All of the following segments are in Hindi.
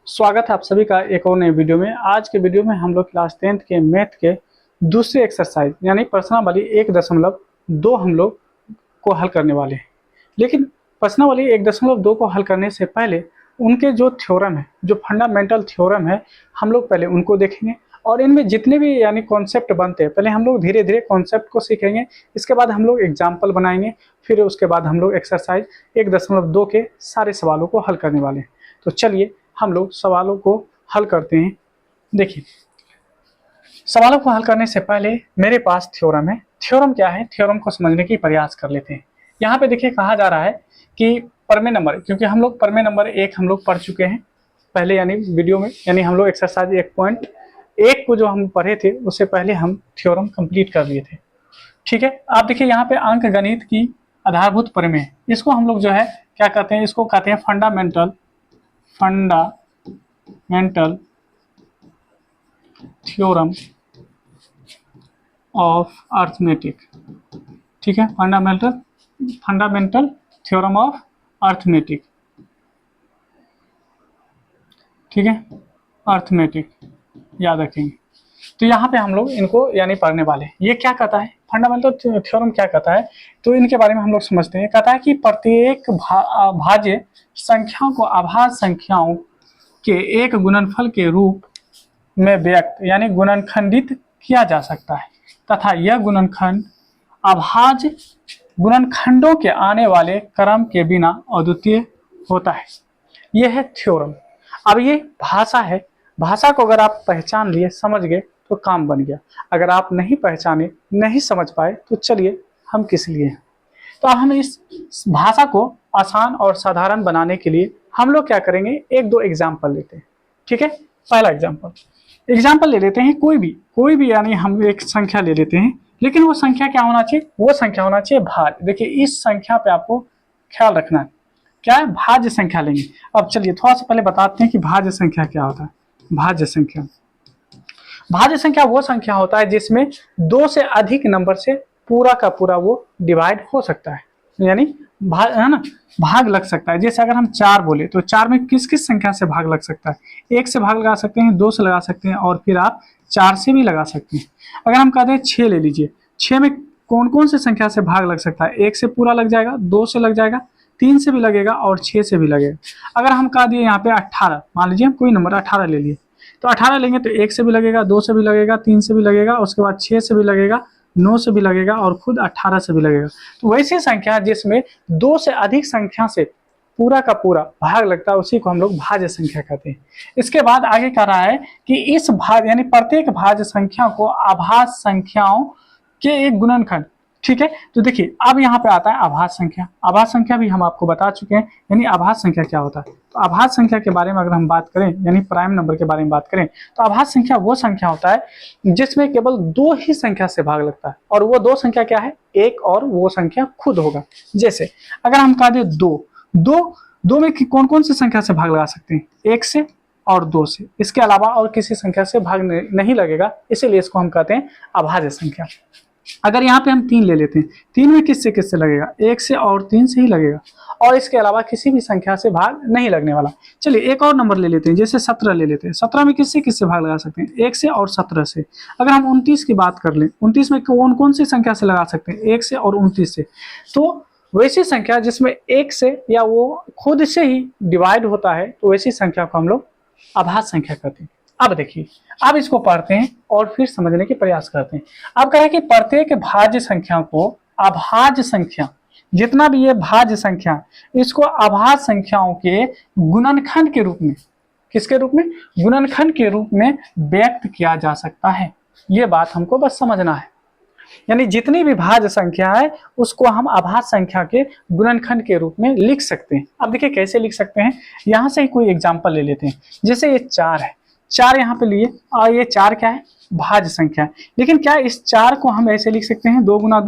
स्वागत है आप सभी का एक और नए वीडियो में। आज के वीडियो में हम लोग क्लास 10th के मैथ के दूसरे एक्सरसाइज यानी प्रश्नावली 1.2 हम लोग को हल करने वाले हैं। लेकिन प्रश्नावली 1.2 को हल करने से पहले उनके जो थ्योरम है, जो फंडामेंटल थ्योरम है, हम लोग पहले उनको देखेंगे और इनमें जितने भी यानी कॉन्सेप्ट बनते हैं पहले हम लोग धीरे धीरे कॉन्सेप्ट को सीखेंगे। इसके बाद हम लोग एग्जाम्पल बनाएंगे, फिर उसके बाद हम लोग एक्सरसाइज 1.2 के सारे सवालों को हल करने वाले हैं। तो चलिए हम लोग सवालों को हल करते हैं। देखिए, सवालों को हल करने से पहले मेरे पास थ्योरम है। थ्योरम क्या है, थ्योरम को समझने की प्रयास कर लेते हैं। यहाँ पे देखिए कहा जा रहा है कि परमे नंबर, क्योंकि हम लोग परमे नंबर 1 हम लोग पढ़ चुके हैं पहले यानी वीडियो में, यानी हम लोग एक्सरसाइज 1.1 को जो हम पढ़े थे उससे पहले हम थ्योरम कंप्लीट कर लिए थे। ठीक है, आप देखिए यहाँ पे अंक गणित की आधारभूत प्रमेय, इसको हम लोग जो है क्या कहते हैं, इसको कहते हैं फंडामेंटल थ्योरम ऑफ अर्थमेटिक। ठीक है, फंडामेंटल थ्योरम ऑफ अर्थमेटिक। ठीक है, अर्थमेटिक याद रखेंगे। तो यहाँ पे हम लोग इनको यानी पढ़ने वाले हैं। ये क्या कहता है, फंडामेंटल थ्योरम क्या कहता है, तो इनके बारे में हम लोग समझते हैं। कहता है कि प्रत्येक भाज्य संख्याओं को अभाज्य संख्याओं के एक गुणनफल के रूप में व्यक्त यानी गुणनखंडित किया जा सकता है तथा यह गुणनखंड अभाज्य गुणनखंडों के आने वाले क्रम के बिना अद्वितीय होता है। यह है थ्योरम। अब ये भाषा है, भाषा को अगर आप पहचान लिए, समझ गए तो काम बन गया। अगर आप नहीं पहचाने, नहीं समझ पाए तो चलिए हम किस लिए हैं। तो अब हम इस भाषा को आसान और साधारण बनाने के लिए हम लोग क्या करेंगे, एक दो एग्जाम्पल लेते हैं। ठीक है, पहला एग्जाम्पल ले लेते हैं, कोई भी यानी हम एक संख्या ले लेते हैं, लेकिन वो संख्या क्या होना चाहिए, वो संख्या होना चाहिए भाज्य। देखिए इस संख्या पे आपको ख्याल रखना है, क्या है, भाज्य संख्या लेंगे। अब चलिए थोड़ा सा पहले बताते हैं कि भाज्य संख्या क्या होता है। भाज्य संख्या वो संख्या होता है जिसमें 2 से अधिक नंबर से पूरा का पूरा वो डिवाइड हो सकता है, यानी है ना, भाग लग सकता है। जैसे अगर हम 4 बोले तो 4 में किस किस संख्या से भाग लग सकता है, 1 से भाग लगा सकते हैं, 2 से लगा सकते हैं और फिर आप 4 से भी लगा सकते हैं। अगर हम कहते हैं 6 ले लीजिए, 6 में कौन कौन से संख्या से भाग लग सकता है, 1 से पूरा लग जाएगा, 2 से लग जाएगा, 3 से भी लगेगा और 6 से भी लगेगा। अगर हम कह दिए यहाँ पे 18, मान लीजिए हम कोई नंबर 18 ले लिए, तो 18 लेंगे तो 1 से भी लगेगा, 2 से भी लगेगा, 3 से भी लगेगा, उसके बाद 6 से भी लगेगा, 9 से भी लगेगा और खुद 18 से भी लगेगा। तो वैसी संख्या जिसमें 2 से अधिक संख्या से पूरा का पूरा भाग लगता है उसी को हम लोग भाज्य संख्या कहते हैं। इसके बाद आगे कह रहा है कि इस भाग यानी प्रत्येक भाज्य संख्या को अभाज्य संख्याओं के एक गुणनखंड। ठीक है, तो देखिए अब यहाँ पे आता है अभाज्य संख्या। अभाज्य संख्या भी हम आपको बता चुके हैं, यानी अभाज्य संख्या क्या होता है। तो अभाज्य संख्या के बारे में अगर हम बात करें, यानी प्राइम नंबर के बारे में बात करें, तो अभाज्य संख्या वो संख्या होता है जिसमें केवल 2 ही संख्या से भाग लगता है, और वो 2 संख्या क्या है, एक और वो संख्या खुद होगा। जैसे अगर हम कह दें 2 में कौन कौन सी संख्या से भाग लगा सकते हैं, 1 से और 2 से, इसके अलावा और किसी संख्या से भाग नहीं लगेगा, इसीलिए इसको हम कहते हैं अभाज्य संख्या। अगर यहाँ पे हम 3 ले लेते हैं, 3 में किससे लगेगा, 1 से और 3 से ही लगेगा, और इसके अलावा किसी भी संख्या से भाग नहीं लगने वाला। चलिए एक और नंबर ले लेते हैं, जैसे 17 ले लेते हैं। 17 में किससे भाग लगा सकते हैं, 1 से और 17 से। अगर हम 29 की बात कर लें, 29 में कौन कौन सी संख्या से लगा सकते हैं, 1 से और 29 से। तो वैसी संख्या जिसमें 1 से या वो खुद से ही डिवाइड होता है, तो वैसी संख्या को हम लोग अभाज्य संख्या कहते हैं। अब देखिए, अब इसको पढ़ते हैं और फिर समझने के प्रयास करते हैं। अब कह रहे हैं कि प्रत्येक भाज्य संख्या को अभाज्य संख्या, जितना भी ये भाज्य संख्या, इसको अभाज्य संख्याओं के गुणनखंड के रूप में, किसके रूप में, गुणनखंड के रूप में व्यक्त किया जा सकता है। ये बात हमको बस समझना है, यानी जितनी भी भाज्य संख्या है उसको हम अभाज्य संख्या के गुणनखंड के रूप में लिख सकते हैं। अब देखिए कैसे लिख सकते हैं, यहाँ से ही कोई एग्जाम्पल ले लेते हैं। जैसे ये 4 है, 4 यहाँ पे लिए, और ये 4 क्या है, भाज्य संख्या है। लेकिन क्या इस 4 को हम ऐसे लिख सकते हैं, 2 गुना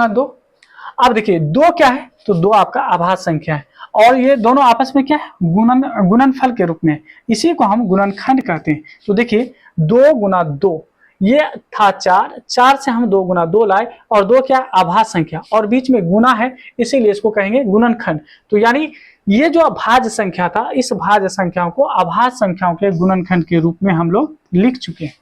2। अब देखिए 2 क्या है, तो 2 आपका अभाज्य संख्या है, और ये दोनों आपस में क्या है, गुणनफल के रूप में, इसी को हम गुणनखंड कहते हैं। तो देखिए 2 गुना 2, ये था 4 से हम 2 गुना 2 लाए, और 2 क्या, अभाज्य संख्या, और बीच में गुना है, इसीलिए इसको कहेंगे गुणनखंड। तो यानी ये जो अभाज्य संख्या था, इस भाज्य संख्याओं को अभाज्य संख्याओं के गुणनखंड के रूप में हम लोग लिख चुके हैं।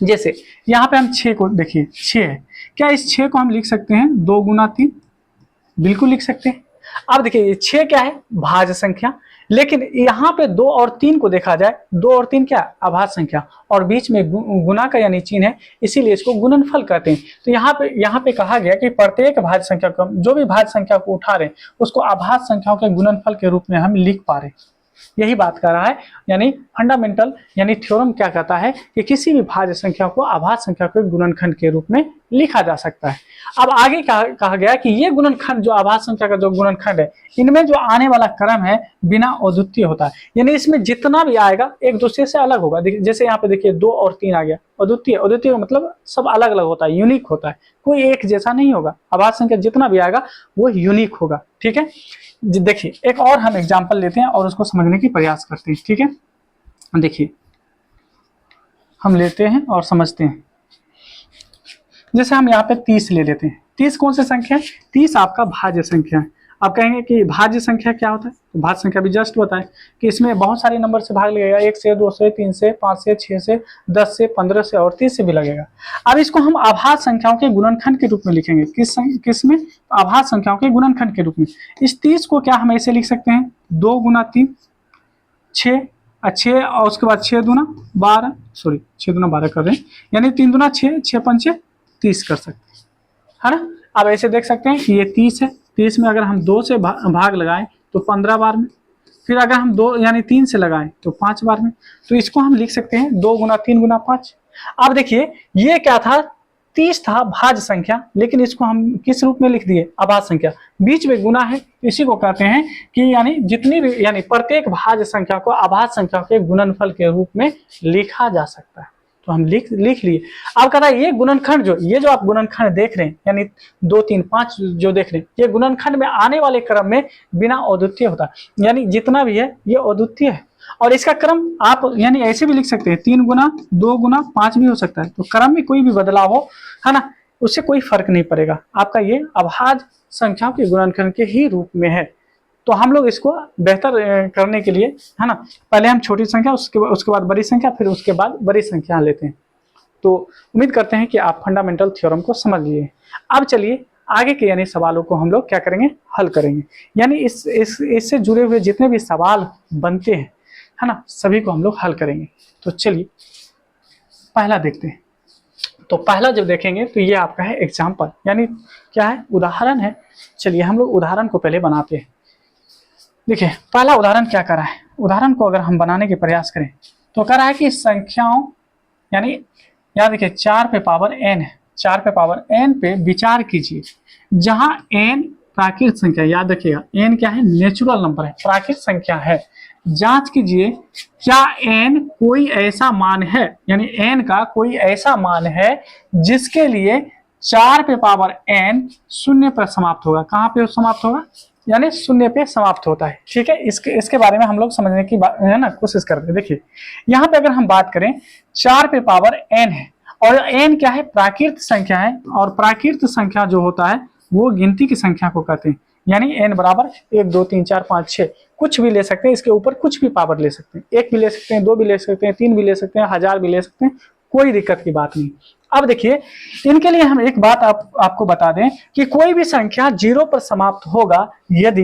जैसे यहाँ पे हम 6 को देखिए, 6 है, क्या इस 6 को हम लिख सकते हैं 2 गुना 3? बिल्कुल लिख सकते हैं। अब देखिए ये 6 क्या है, भाज्य संख्या, लेकिन यहाँ पे 2 और 3 को देखा जाए, 2 और 3 क्या, अभाज्य संख्या, और बीच में गुना का यानी चिन्ह है, इसीलिए इसको गुणनफल कहते हैं। तो यहाँ पे कहा गया कि प्रत्येक भाज्य संख्या को, जो भी भाज्य संख्या को उठा रहे हैं उसको अभाज्य संख्याओं के गुणनफल के रूप में हम लिख पा रहे हैं। यही बात कर रहा है, यानी फंडामेंटल यानी थ्योरम क्या कहता है कि किसी भी भाज्य संख्या को अभाज्य संख्या के गुणनखंड के रूप में लिखा जा सकता है। अब आगे कहा गया कि ये गुणनखंड, जो अभाज्य संख्या का जो गुणनखंड है, इनमें जो आने वाला क्रम है बिना अद्वितीय होता है, यानी इसमें जितना भी आएगा एक दूसरे से अलग होगा। जैसे यहाँ पे देखिए 2 और 3 आ गया, अद्वितीय, अद्वितीय मतलब सब अलग अलग होता है, यूनिक होता है, कोई एक जैसा नहीं होगा। अभाज्य संख्या जितना भी आएगा वो यूनिक होगा, ठीक है। देखिए एक और हम एग्जांपल लेते हैं और उसको समझने की प्रयास करते हैं, ठीक है। देखिए हम लेते हैं और समझते हैं। जैसे हम यहाँ पे 30 ले लेते हैं। 30 कौन सी संख्या है? 30 आपका भाज्य संख्या है। आप कहेंगे कि भाज्य संख्या क्या होता है? तो भाज्य संख्या भी जस्ट बताएं कि इसमें बहुत सारे नंबर से भाग लगेगा, 1 से, 2 से, 3 से, 5 से, 6 से, 10 से, 15 से और 30 से भी लगेगा। अब इसको हम अभाज्य संख्याओं के गुणनखंड के रूप में लिखेंगे। किस में? अभाज्य संख्याओं के गुणनखंड के रूप में। इस 30 को क्या हम ऐसे लिख सकते हैं, 2 गुना 3, 6 और उसके बाद 6 दूना 12, सॉरी 6 दूना 12 कर रहे हैं, यानी 3 दूना 6, 6 पंचे 30 कर सकते हैं, है ना। अब ऐसे देख सकते हैं कि ये 30 है, 30 में अगर हम 2 से भाग लगाएं तो 15 बार में, फिर अगर हम 2 यानी 3 से लगाएं तो 5 बार में, तो इसको हम लिख सकते हैं 2 गुना 3 गुना 5। अब देखिए ये क्या था, 30 था भाज्य संख्या, लेकिन इसको हम किस रूप में लिख दिए, अभाज्य संख्या, बीच में गुना है, इसी को कहते हैं कि यानी जितनी भी, यानी प्रत्येक भाज्य संख्या को अभाज्य संख्या के गुणनफल के रूप में लिखा जा सकता है। तो हम लिख लिए। अब कहता है ये गुणनखंड, ये जो आप गुणनखंड देख रहे हैं, यानी 2 3 5 जो देख रहे हैं, ये गुणनखंड में आने वाले क्रम में बिना अद्वितीय होता है, यानी जितना भी है ये अद्वितीय है। और इसका क्रम आप यानी ऐसे भी लिख सकते हैं, 3 गुना 2 गुना 5 भी हो सकता है। तो क्रम में कोई भी बदलाव हो, है ना, उससे कोई फर्क नहीं पड़ेगा, आपका ये अभाज्य संख्याओं के गुणनखंड के ही रूप में है। तो हम लोग इसको बेहतर करने के लिए, है ना, पहले हम छोटी संख्या, उसके बाद बड़ी संख्या, फिर उसके बाद बड़ी संख्या लेते हैं। तो उम्मीद करते हैं कि आप फंडामेंटल थ्योरम को समझ लिए। अब चलिए आगे के यानी सवालों को हम लोग क्या करेंगे, हल करेंगे। यानी इससे जुड़े हुए जितने भी सवाल बनते हैं, है ना, सभी को हम लोग हल करेंगे। तो चलिए पहला देखते हैं। तो पहला जब देखेंगे तो ये आपका है एग्जाम्पल, यानी क्या है, उदाहरण है। चलिए हम लोग उदाहरण को पहले बनाते हैं। देखिए पहला उदाहरण क्या कर रहा है, उदाहरण को अगर हम बनाने के प्रयास करें तो कह रहा है कि संख्याओं, यानी यहाँ देखिए 4 पे पावर n है, 4 पे पावर n पे विचार कीजिए, जहां n प्राकृत संख्या, याद रखिएगा n क्या है, नेचुरल नंबर है, प्राकृत संख्या है। जांच कीजिए क्या n कोई ऐसा मान है, यानी n का कोई ऐसा मान है जिसके लिए 4 पे पावर n शून्य पर समाप्त होगा। कहाँ पे समाप्त होगा, यानी शून्य पे समाप्त होता है, ठीक है। इसके बारे में हम लोग समझने की है ना कोशिश करते हैं। देखिए यहाँ पे अगर हम बात करें, 4 पे पावर n है और n क्या है, प्राकृत संख्या है, और प्राकृत संख्या जो होता है वो गिनती की संख्या को कहते हैं। यानी n बराबर 1 2 3 4 5 6, कुछ भी ले सकते हैं, इसके ऊपर कुछ भी पावर ले सकते हैं, 1 भी ले सकते हैं, 2 भी ले सकते हैं, 3 भी ले सकते हैं, 1000 भी ले सकते हैं, कोई दिक्कत की बात नहीं। अब देखिए इनके लिए हम एक बात आपको बता दें कि कोई भी संख्या 0 पर समाप्त होगा यदि,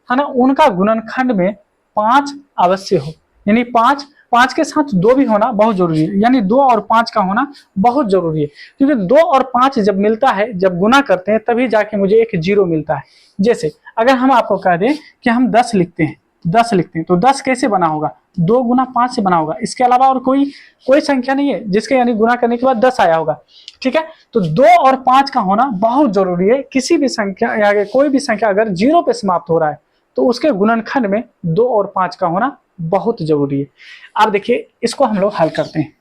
है ना, उनका गुणनखंड में 5 अवश्य हो, यानी 5 के साथ 2 भी होना बहुत जरूरी है, यानी 2 और 5 का होना बहुत जरूरी है, क्योंकि 2 और 5 जब मिलता है, जब गुना करते हैं तभी जाके मुझे एक 0 मिलता है। जैसे अगर हम आपको कह दें कि हम 10 लिखते हैं, तो 10 कैसे बना होगा, 2 गुना 5 से बना होगा, इसके अलावा और कोई संख्या नहीं है जिसके यानी गुना करने के बाद 10 आया होगा, ठीक है। तो 2 और 5 का होना बहुत जरूरी है। किसी भी संख्या या कोई भी संख्या अगर 0 पे समाप्त हो रहा है तो उसके गुणनखंड में 2 और 5 का होना बहुत जरूरी है। अब देखिए इसको हम लोग हल करते हैं।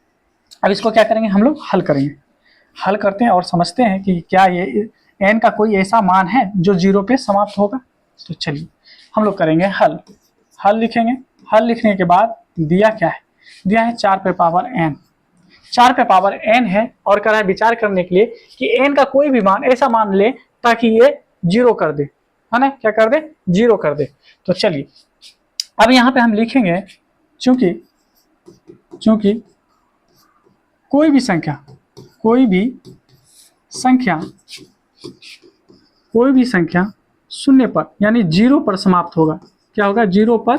अब इसको क्या करेंगे, हम लोग हल करते हैं और समझते हैं कि क्या ये n का कोई ऐसा मान है जो 0 पे समाप्त होगा। तो चलिए हम लोग करेंगे हल लिखेंगे। हल लिखने के बाद दिया क्या है, दिया है 4 पे पावर n, 4 पे पावर n है, और कह रहा है विचार करने के लिए कि n का कोई भी मान ऐसा मान ले ताकि ये 0 कर दे। है ना, क्या कर दे, 0 कर दे। तो चलिए अब यहाँ पे हम लिखेंगे, चूंकि कोई भी संख्या शून्य पर यानी 0 पर समाप्त होगा। क्या होगा, 0 पर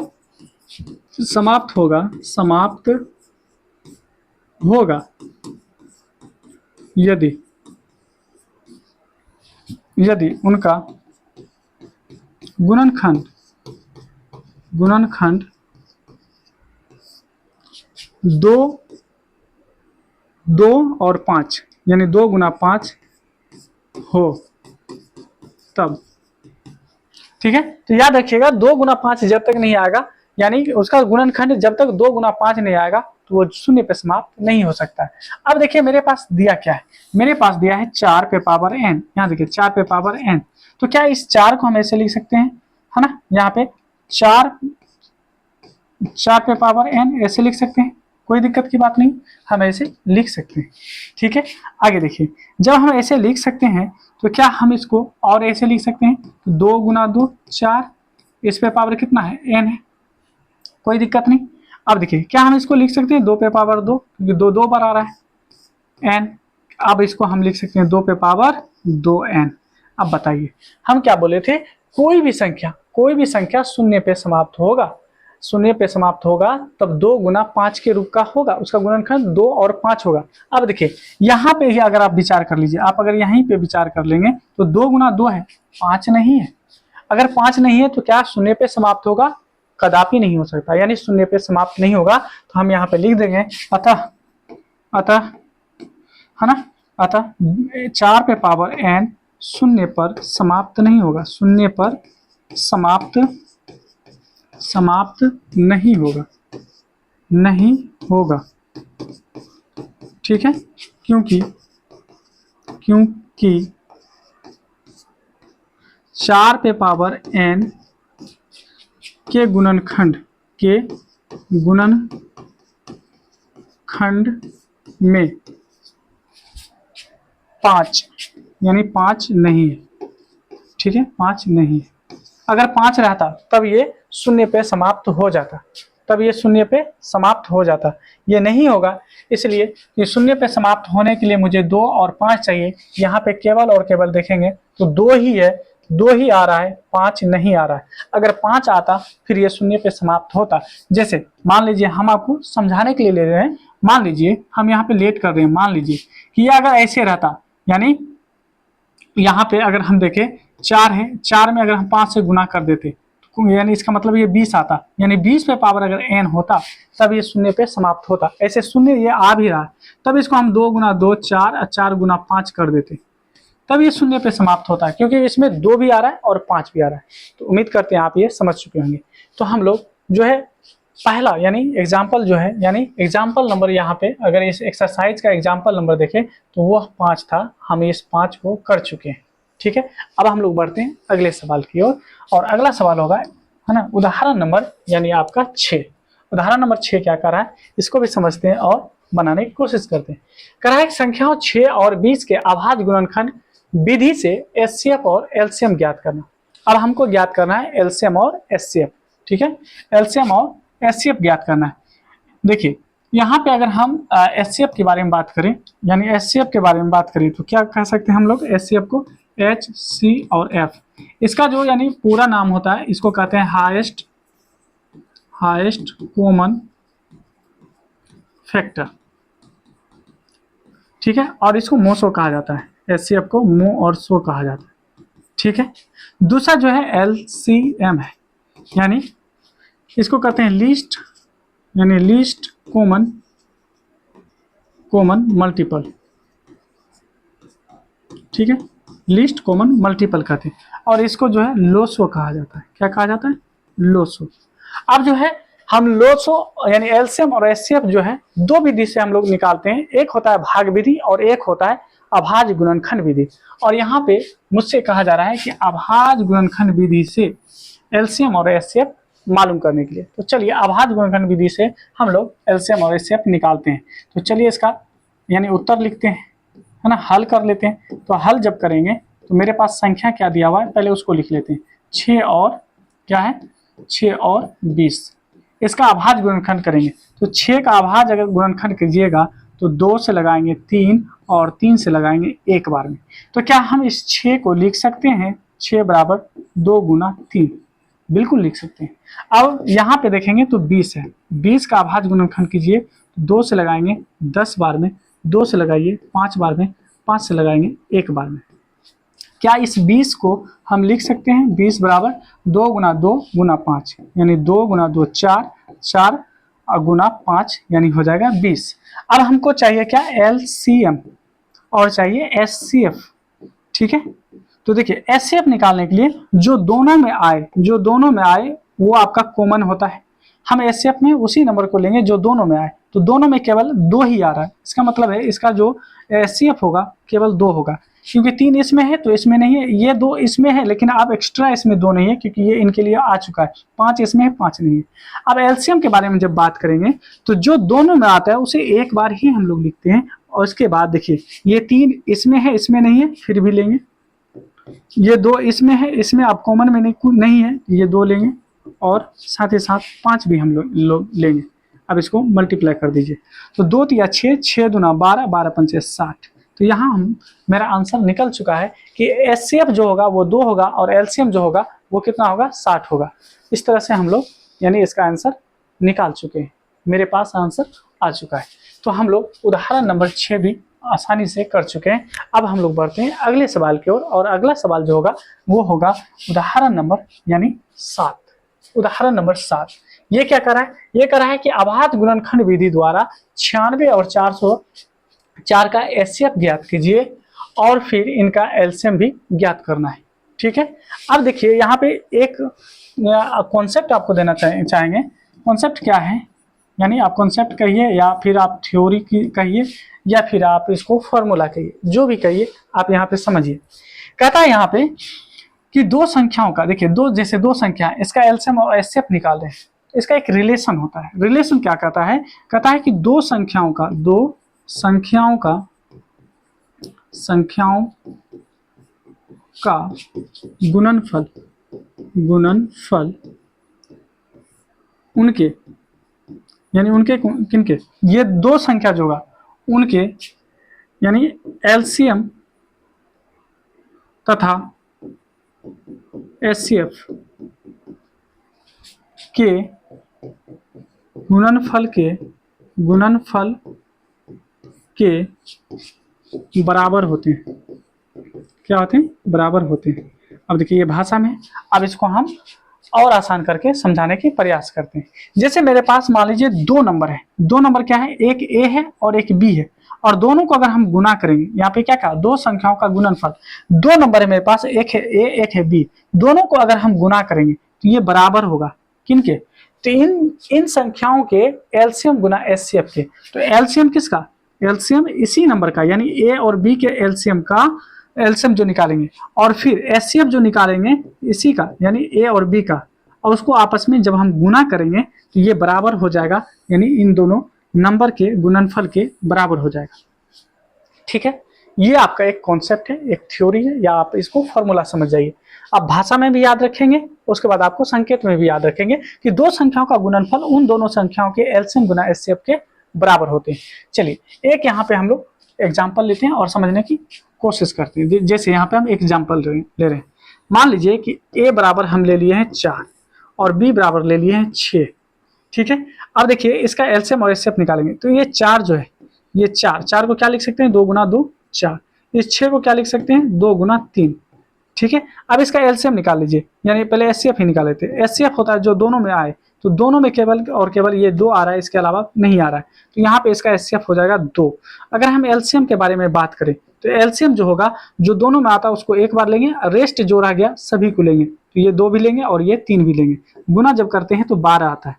समाप्त होगा यदि उनका गुणनखंड 2 और 5 यानी 2 गुना 5 हो तब। ठीक है, तो याद रखिएगा 2 गुना 5 जब तक नहीं आएगा, यानी उसका गुणनखंड जब तक 2 गुना 5 नहीं आएगा तो वो शून्य पे समाप्त नहीं हो सकता है। अब देखिए मेरे पास दिया क्या है, मेरे पास दिया है 4 पे पावर n। यहाँ देखिए 4 पे पावर n, तो क्या इस 4 को हम ऐसे लिख सकते हैं, है ना, यहाँ पे 4 पे पावर n ऐसे लिख सकते हैं, कोई दिक्कत की बात नहीं, हम ऐसे लिख सकते हैं। ठीक है, आगे देखिए जब हम ऐसे लिख सकते हैं तो क्या हम इसको और ऐसे लिख सकते हैं, 2 गुना 2 4, इस पे पावर कितना है, n है, कोई दिक्कत नहीं। अब देखिए क्या हम इसको लिख सकते हैं 2 पे पावर 2, क्योंकि 2 बार आ रहा है n। अब इसको हम लिख सकते हैं 2 पे पावर 2n। अब बताइए हम क्या बोले थे, कोई भी संख्या शून्य पे समाप्त होगा तब 2 गुना 5 के रूप का होगा, उसका गुणनखंड 2 और 5 होगा। अब देखिए यहाँ पे ही अगर आप विचार कर लीजिए, आप अगर यहीं पे विचार कर लेंगे तो 2 गुना 2 है, 5 नहीं है। अगर 5 नहीं है तो क्या शून्य पे समाप्त होगा, कदापि नहीं हो सकता, यानी शून्य पे समाप्त नहीं होगा। तो हम यहाँ पे लिख देंगे अतः है ना, अतः 4 पे पावर n शून्य पर समाप्त नहीं होगा, शून्य पर समाप्त नहीं होगा। ठीक है, क्योंकि 4 पे पावर n के गुणनखंड में 5 यानी 5 नहीं है। ठीक है, 5 नहीं है। अगर 5 रहता तब ये शून्य पे समाप्त हो जाता, ये नहीं होगा, इसलिए कि शून्य पे समाप्त होने के लिए मुझे 2 और 5 चाहिए। यहाँ पे केवल और केवल देखेंगे तो 2 ही है, 2 ही आ रहा है, 5 नहीं आ रहा है। अगर 5 आता फिर ये शून्य पे समाप्त होता। जैसे मान लीजिए हम आपको समझाने के लिए ले रहे हैं, मान लीजिए हम यहाँ पे लेट कर रहे हैं, मान लीजिए कि ये अगर ऐसे रहता, यानी यहाँ पे अगर हम देखें 4 है, 4 में अगर हम 5 से गुना कर देते यानी इसका मतलब ये 20 आता, यानी 20 पे पावर अगर n होता तब ये शून्य पे समाप्त होता। ऐसे शून्य ये आ भी रहा है, तब इसको हम 2 गुना 2 4, 4 गुना 5 कर देते, तब ये शून्य पे समाप्त होता है, क्योंकि इसमें 2 भी आ रहा है और 5 भी आ रहा है। तो उम्मीद करते हैं आप ये समझ चुके होंगे। तो हम लोग जो है पहला यानी एग्जाम्पल जो है, यानी एग्जाम्पल नंबर यहाँ पे अगर इस एक्सरसाइज का एग्जाम्पल नंबर देखें तो वह 5 था, हम इस 5 को कर चुके हैं। ठीक है, अब हम लोग बढ़ते हैं अगले सवाल की ओर, और अगला सवाल होगा, है ना, उदाहरण नंबर यानी आपका 6। उदाहरण नंबर 6 क्या कर रहा है, इसको भी समझते हैं और बनाने की कोशिश करते हैं। कह रहा है संख्याओं 6 और 20 के अभाज्य गुणनखंड विधि से एचसीएफ और एलसीएम ज्ञात करना। अब हमको ज्ञात करना है एलसीएम और एचसीएफ। ठीक है, एलसीएम और एचसीएफ ज्ञात करना है। देखिए यहाँ पे अगर हम एचसीएफ के बारे में बात करें, यानी एचसीएफ के बारे में बात करें तो क्या कह सकते हैं हम लोग, एचसीएफ को एच सी और एफ, इसका जो यानी पूरा नाम होता है इसको कहते हैं हाईएस्ट कॉमन फैक्टर। ठीक है, और इसको मोसो कहा जाता है, एचसीएफ को मो और सो कहा जाता है। ठीक है, दूसरा जो है एलसीएम है, यानी इसको कहते हैं लीस्ट कॉमन मल्टीपल। ठीक है, लीस्ट कॉमन मल्टीपल कहते हैं, और इसको जो है लोसो कहा जाता है। क्या कहा जाता है, लोसो। अब जो है हम लोसो यानी एलसीएम और एचसीएफ जो है 2 विधि से हम लोग निकालते हैं, एक होता है भाग विधि और एक होता है अभाज्य गुणनखंड विधि। और यहाँ पे मुझसे कहा जा रहा है कि अभाज्य गुणनखंड विधि से एलसीएम और एचसीएफ मालूम करने के लिए। तो चलिए अभाज्य गुणनखंड विधि से हम लोग एलसीएम और एचसीएफ निकालते हैं। तो चलिए इसका यानी उत्तर लिखते हैं, है ना, हल कर लेते हैं। तो हल जब करेंगे तो मेरे पास संख्या क्या दिया हुआ है पहले उसको लिख लेते हैं। 6 और क्या है 6 और 20, इसका अभाज्य गुणनखंड करेंगे। तो 6 का अभाज्य अगर गुणनखंड कीजिएगा तो 2 से लगाएंगे 3 और 3 से लगाएंगे एक बार में। तो क्या हम इस 6 को लिख सकते हैं 6 बराबर 2 गुना 3, बिल्कुल लिख सकते हैं। अब यहाँ पे देखेंगे तो 20 है, 20 का अभाज्य गुणनखंड कीजिए, 2 से लगाएंगे 10 बार में, 2 से लगाइए 5 बार में, 5 से लगाएंगे एक बार में। क्या इस 20 को हम लिख सकते हैं 20 बराबर 2 गुना 2 गुना 5, यानी 2 गुना 2 4, 4 गुना 5 यानी हो जाएगा 20। अब हमको चाहिए क्या LCM और चाहिए SCF, ठीक है। तो देखिए SCF निकालने के लिए जो दोनों में आए वो आपका कॉमन होता है। हम SCF में उसी नंबर को लेंगे जो दोनों में आए, तो दोनों में केवल 2 ही आ रहा है, इसका मतलब है इसका जो SCF होगा केवल 2 होगा, क्योंकि 3 इसमें है तो इसमें नहीं है, ये 2 इसमें है लेकिन अब एक्स्ट्रा इसमें 2 नहीं है क्योंकि ये इनके लिए आ चुका है, 5 इसमें है 5 नहीं है। अब LCM के बारे में जब बात करेंगे तो जो दोनों में आता है उसे एक बार ही हम लोग लिखते हैं, और उसके बाद देखिए ये 3 इसमें है इसमें नहीं है फिर भी लेंगे, ये 2 इसमें है इसमें आप कॉमन में नहीं है ये 2 लेंगे, और साथ ही साथ 5 भी हम लोग लेंगे। अब इसको मल्टीप्लाई कर दीजिए, तो 2 तिया 6, 6 दूना 12, 12 पंचे 60। तो यहाँ मेरा आंसर निकल चुका है कि SCF जो होगा वो 2 होगा और LCM जो होगा वो कितना होगा 60 होगा। इस तरह से हम लोग यानी इसका आंसर निकाल चुके हैं, मेरे पास आंसर आ चुका है। तो हम लोग उदाहरण नंबर 6 भी आसानी से कर चुके हैं। अब हम लोग बढ़ते हैं अगले सवाल की ओर, और अगला सवाल जो होगा वो होगा उदाहरण नंबर यानी 7। उदाहरण नंबर 7 ये क्या कर रहा है, ये कर रहा है कि अभाज्य गुणनखंड विधि द्वारा 96 और 404 का SCF ज्ञात कीजिए और फिर इनका LCM भी ज्ञात करना है, ठीक है। अब देखिए यहाँ पे एक कॉन्सेप्ट आपको देना चाहेंगे। कॉन्सेप्ट क्या है, यानी आप कॉन्सेप्ट कहिए या फिर आप थ्योरी की कहिए या फिर आप इसको फॉर्मूला कहिए, जो भी कहिए आप यहाँ पे समझिए। कहता है यहाँ पे कि दो संख्याओं का, देखिए जैसे दो संख्या इसका LCM और SCF निकाल रहे हैं, इसका एक रिलेशन होता है। रिलेशन क्या कहता है, कहता है कि दो संख्याओं का गुणनफल उनके, यानी उनके किनके, ये दो संख्या जो होगा उनके यानी LCM तथा SCF के गुणनफल के बराबर होते हैं। क्या होते हैं, बराबर होते हैं। अब देखिए ये भाषा में, अब इसको हम और आसान करके समझाने की प्रयास करते हैं। जैसे मेरे पास मान लीजिए दो नंबर है, दो नंबर क्या है, एक A है और एक B है, और दोनों को अगर हम गुना करेंगे, यहाँ पे क्या कहा, दो संख्याओं का गुणनफल, दो नंबर है मेरे पास, एक है A एक है B, दोनों को अगर हम गुना करेंगे तो ये बराबर होगा किनके, तो इन संख्याओं के LCM गुना SCF के। तो LCM किसका, LCM इसी नंबर का यानी A और B के LCM का LCM जो निकालेंगे, और फिर SCF जो निकालेंगे इसी का यानी A और B का, और उसको आपस में जब हम गुना करेंगे तो ये बराबर हो जाएगा, यानी इन दोनों नंबर के गुणनफल के बराबर हो जाएगा, ठीक है। ये आपका एक कॉन्सेप्ट है, एक थ्योरी है, या आप इसको फॉर्मूला समझ जाइए। आप भाषा में भी याद रखेंगे, उसके बाद आपको संकेत में भी याद रखेंगे कि दो संख्याओं का गुणनफल उन दोनों संख्याओं के LCM गुना SCF के बराबर होते हैं। चलिए एक यहाँ पे हम लोग एग्जाम्पल लेते हैं और समझने की कोशिश करते हैं। जैसे यहाँ पे हम एग्जाम्पल ले रहे हैं, मान लीजिए कि A बराबर हम ले लिए हैं 4 और B बराबर ले लिए हैं 6, ठीक है। अब देखिए इसका LCM और SCF निकालेंगे, तो ये 4 जो है, ये 4 को क्या लिख सकते हैं, 2 गुना 2 4। इस 6 को क्या लिख सकते हैं, 2 गुना 3, ठीक है। अब इसका LCM निकाल लीजिए, यानी पहले SCF ही निकाल लेते हैं। SCF होता है जो दोनों में आए, तो दोनों में केवल और केवल ये 2 आ रहा है, इसके अलावा नहीं आ रहा है, तो यहाँ पे इसका SCF हो जाएगा 2। अगर हम LCM के बारे में बात करें तो LCM जो होगा जो दोनों में आता है उसको एक बार लेंगे, रेस्ट जो रह गया सभी को लेंगे, तो ये 2 भी लेंगे और ये 3 भी लेंगे। गुना जब करते हैं तो 12 आता है,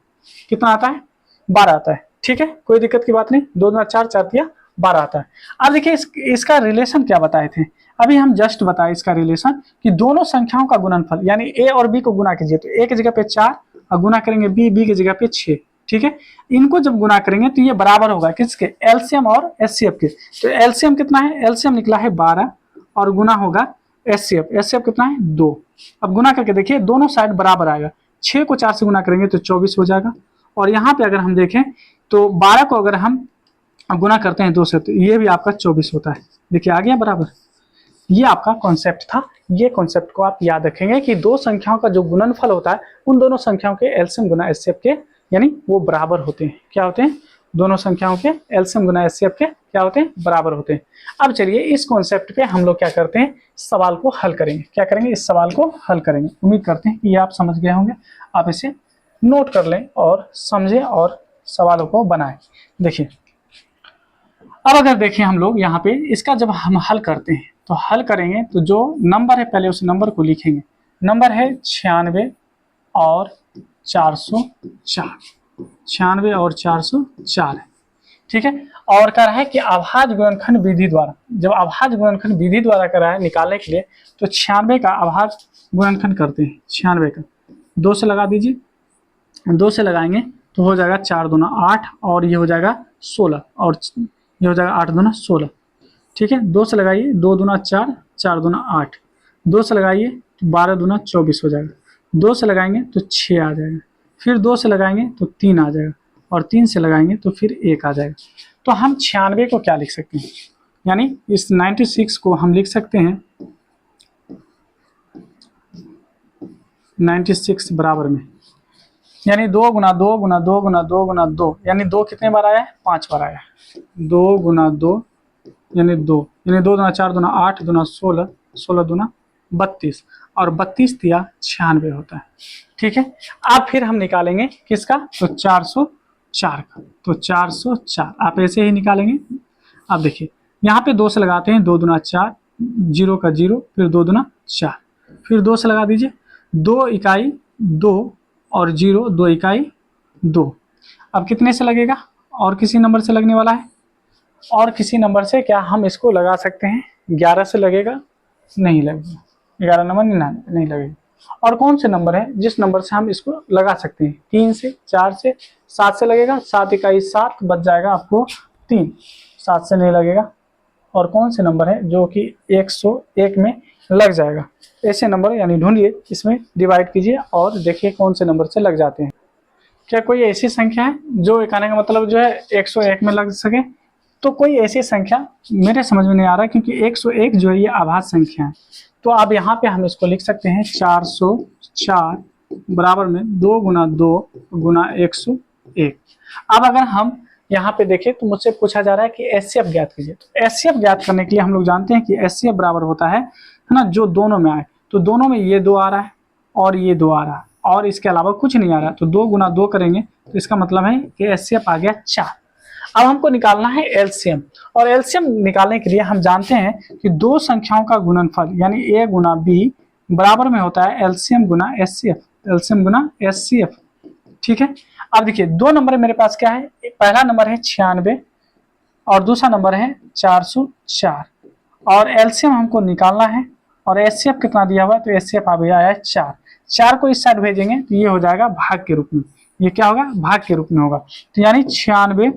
कितना आता है, 12 आता है, ठीक है, कोई दिक्कत की बात नहीं। 2 गुना 4 4 तिया 12 आता है। अब देखिए इसका रिलेशन क्या बताए थे, अभी हम जस्ट बताए इसका रिलेशन कि दोनों संख्याओं का गुणनफल, यानी A और B को गुना कीजिए, तो A की जगह पे 4 और गुना करेंगे B की जगह पे 6, ठीक है। इनको जब गुना करेंगे तो ये बराबर होगा किसके, LCM और SCF के। तो LCM कितना है, LCM निकला है 12 और गुना होगा एचसीएफ कितना है 2। अब गुना करके देखिए दोनों साइड बराबर आएगा, 6 को 4 से गुना करेंगे तो 24 हो जाएगा। और यहाँ पे अगर हम देखें तो 12 को अगर हम गुना करते हैं 2 से तो ये भी आपका 24 होता है। देखिए आ गया बराबर। ये आपका कॉन्सेप्ट था। ये कॉन्सेप्ट को आप याद रखेंगे कि दो संख्याओं का जो गुणनफल होता है उन दोनों संख्याओं के एलसीएम गुना एचसीएफ के यानी वो बराबर होते हैं। क्या होते हैं? दोनों संख्याओं के एलसीएम गुना एचसीएफ के क्या होते हैं? बराबर होते हैं। अब चलिए इस कॉन्सेप्ट पे हम लोग क्या करते हैं, सवाल को हल करेंगे। क्या करेंगे? इस सवाल को हल करेंगे। उम्मीद करते हैं कि ये आप समझ गए होंगे। आप इसे नोट कर लें और समझें और सवालों को बनाएं। देखिए अब अगर देखें हम लोग यहाँ पे इसका जब हम हल करते हैं तो हल करेंगे तो जो नंबर है पहले उस नंबर को लिखेंगे। नंबर है 96 और 404, 96 और 404 है। ठीक है। और कह रहा है कि अभाज्य गुणनखंड विधि द्वारा, जब अभाज्य गुणनखंड विधि द्वारा कह रहा है निकालने के लिए तो 96 का अभाज्य गुणनखंड करते हैं। 96 का 2 से लगा दीजिए, 2 से लगाएंगे तो हो जाएगा 4 दूना 8 और ये हो जाएगा 16 और ये हो जाएगा 8 दूना 16। ठीक है। 2 से लगाइए, 2 दूना 4, 4 दूना 8, 2 से लगाइए तो 12 दूना 24 हो जाएगा। 2 से लगाएंगे तो 6 आ जाएगा, फिर 2 से लगाएंगे तो 3 आ जाएगा और 3 से लगाएंगे तो फिर 1 आ जाएगा। तो हम 96 को क्या लिख सकते हैं, यानी इस 96 को हम लिख सकते हैं 96 बराबर में, यानी 2 गुना 2 गुना 2 गुना 2 गुना 2, यानी 2 कितने बार आया है? 5 बार आया है। 2 गुना 2 यानी 2, यानी 2 दूना 4 दूना 8 दूना 16, 16 दूना 32 और 32 दिया 96 होता है। ठीक है। अब फिर हम निकालेंगे किसका? तो 404 का। तो 404 आप ऐसे ही निकालेंगे। अब देखिए यहाँ पे 2 से लगाते हैं, 2 दूना 4, 0 का 0, फिर 2 दूना 4, फिर 2 से लगा दीजिए, 2 इकाई 2 और 0, 2 इकाई 2। अब कितने से लगेगा? और किसी नंबर से लगने वाला है। और किसी नंबर से क्या हम इसको लगा सकते हैं? 11 से लगेगा? नहीं लगेगा। 11 नंबर नहीं लगेगा। और कौन से नंबर है जिस नंबर से हम इसको लगा सकते हैं? 3 से, 4 से, 7 से लगेगा। 7 इकाई 7 बच जाएगा आपको 3, 7 से नहीं लगेगा। और कौन से नंबर है जो कि 101 में लग जाएगा? ऐसे नंबर यानी ढूंढिए, इसमें डिवाइड कीजिए और देखिए कौन से नंबर से लग जाते हैं। क्या कोई ऐसी संख्या है जो कहने का मतलब जो है 101 में लग सके? तो कोई ऐसी संख्या मेरे समझ में नहीं आ रहा, क्योंकि 101 जो है ये अभाज्य संख्या है। तो अब यहाँ पे हम इसको लिख सकते हैं 404 बराबर में 2 गुना 2 गुना 101। अब अगर हम यहाँ पे देखें तो मुझसे पूछा जा रहा है कि एचसीएफ ज्ञात कीजिए। तो एचसीएफ ज्ञात करने के लिए हम लोग जानते हैं कि एचसीएफ बराबर होता है ना, जो दोनों में आए। तो दोनों में ये 2 आ रहा है और ये 2 आ रहा है और इसके अलावा कुछ नहीं आ रहा है। तो 2 गुना 2 करेंगे तो इसका मतलब है कि एचसीएफ आ गया 4। अब हमको निकालना है एलसीएम, और एलसीएम निकालने के लिए हम जानते हैं कि दो संख्याओं का गुणनफल यानी ए गुना बी बराबर में होता है एलसीएम गुना एचसीएफ, एलसीएम गुना एचसीएफ। ठीक है। अब देखिए दो नंबर मेरे पास क्या है, पहला नंबर है 96 और दूसरा नंबर है 404, और एलसीएम हमको निकालना है। और एचसीएफ कितना दिया हुआ है? तो एचसीएफ आ गया है 4। 4 को इस साइड भेजेंगे तो ये हो जाएगा भाग के रूप में। ये क्या होगा? भाग के रूप में होगा। तो यानी 96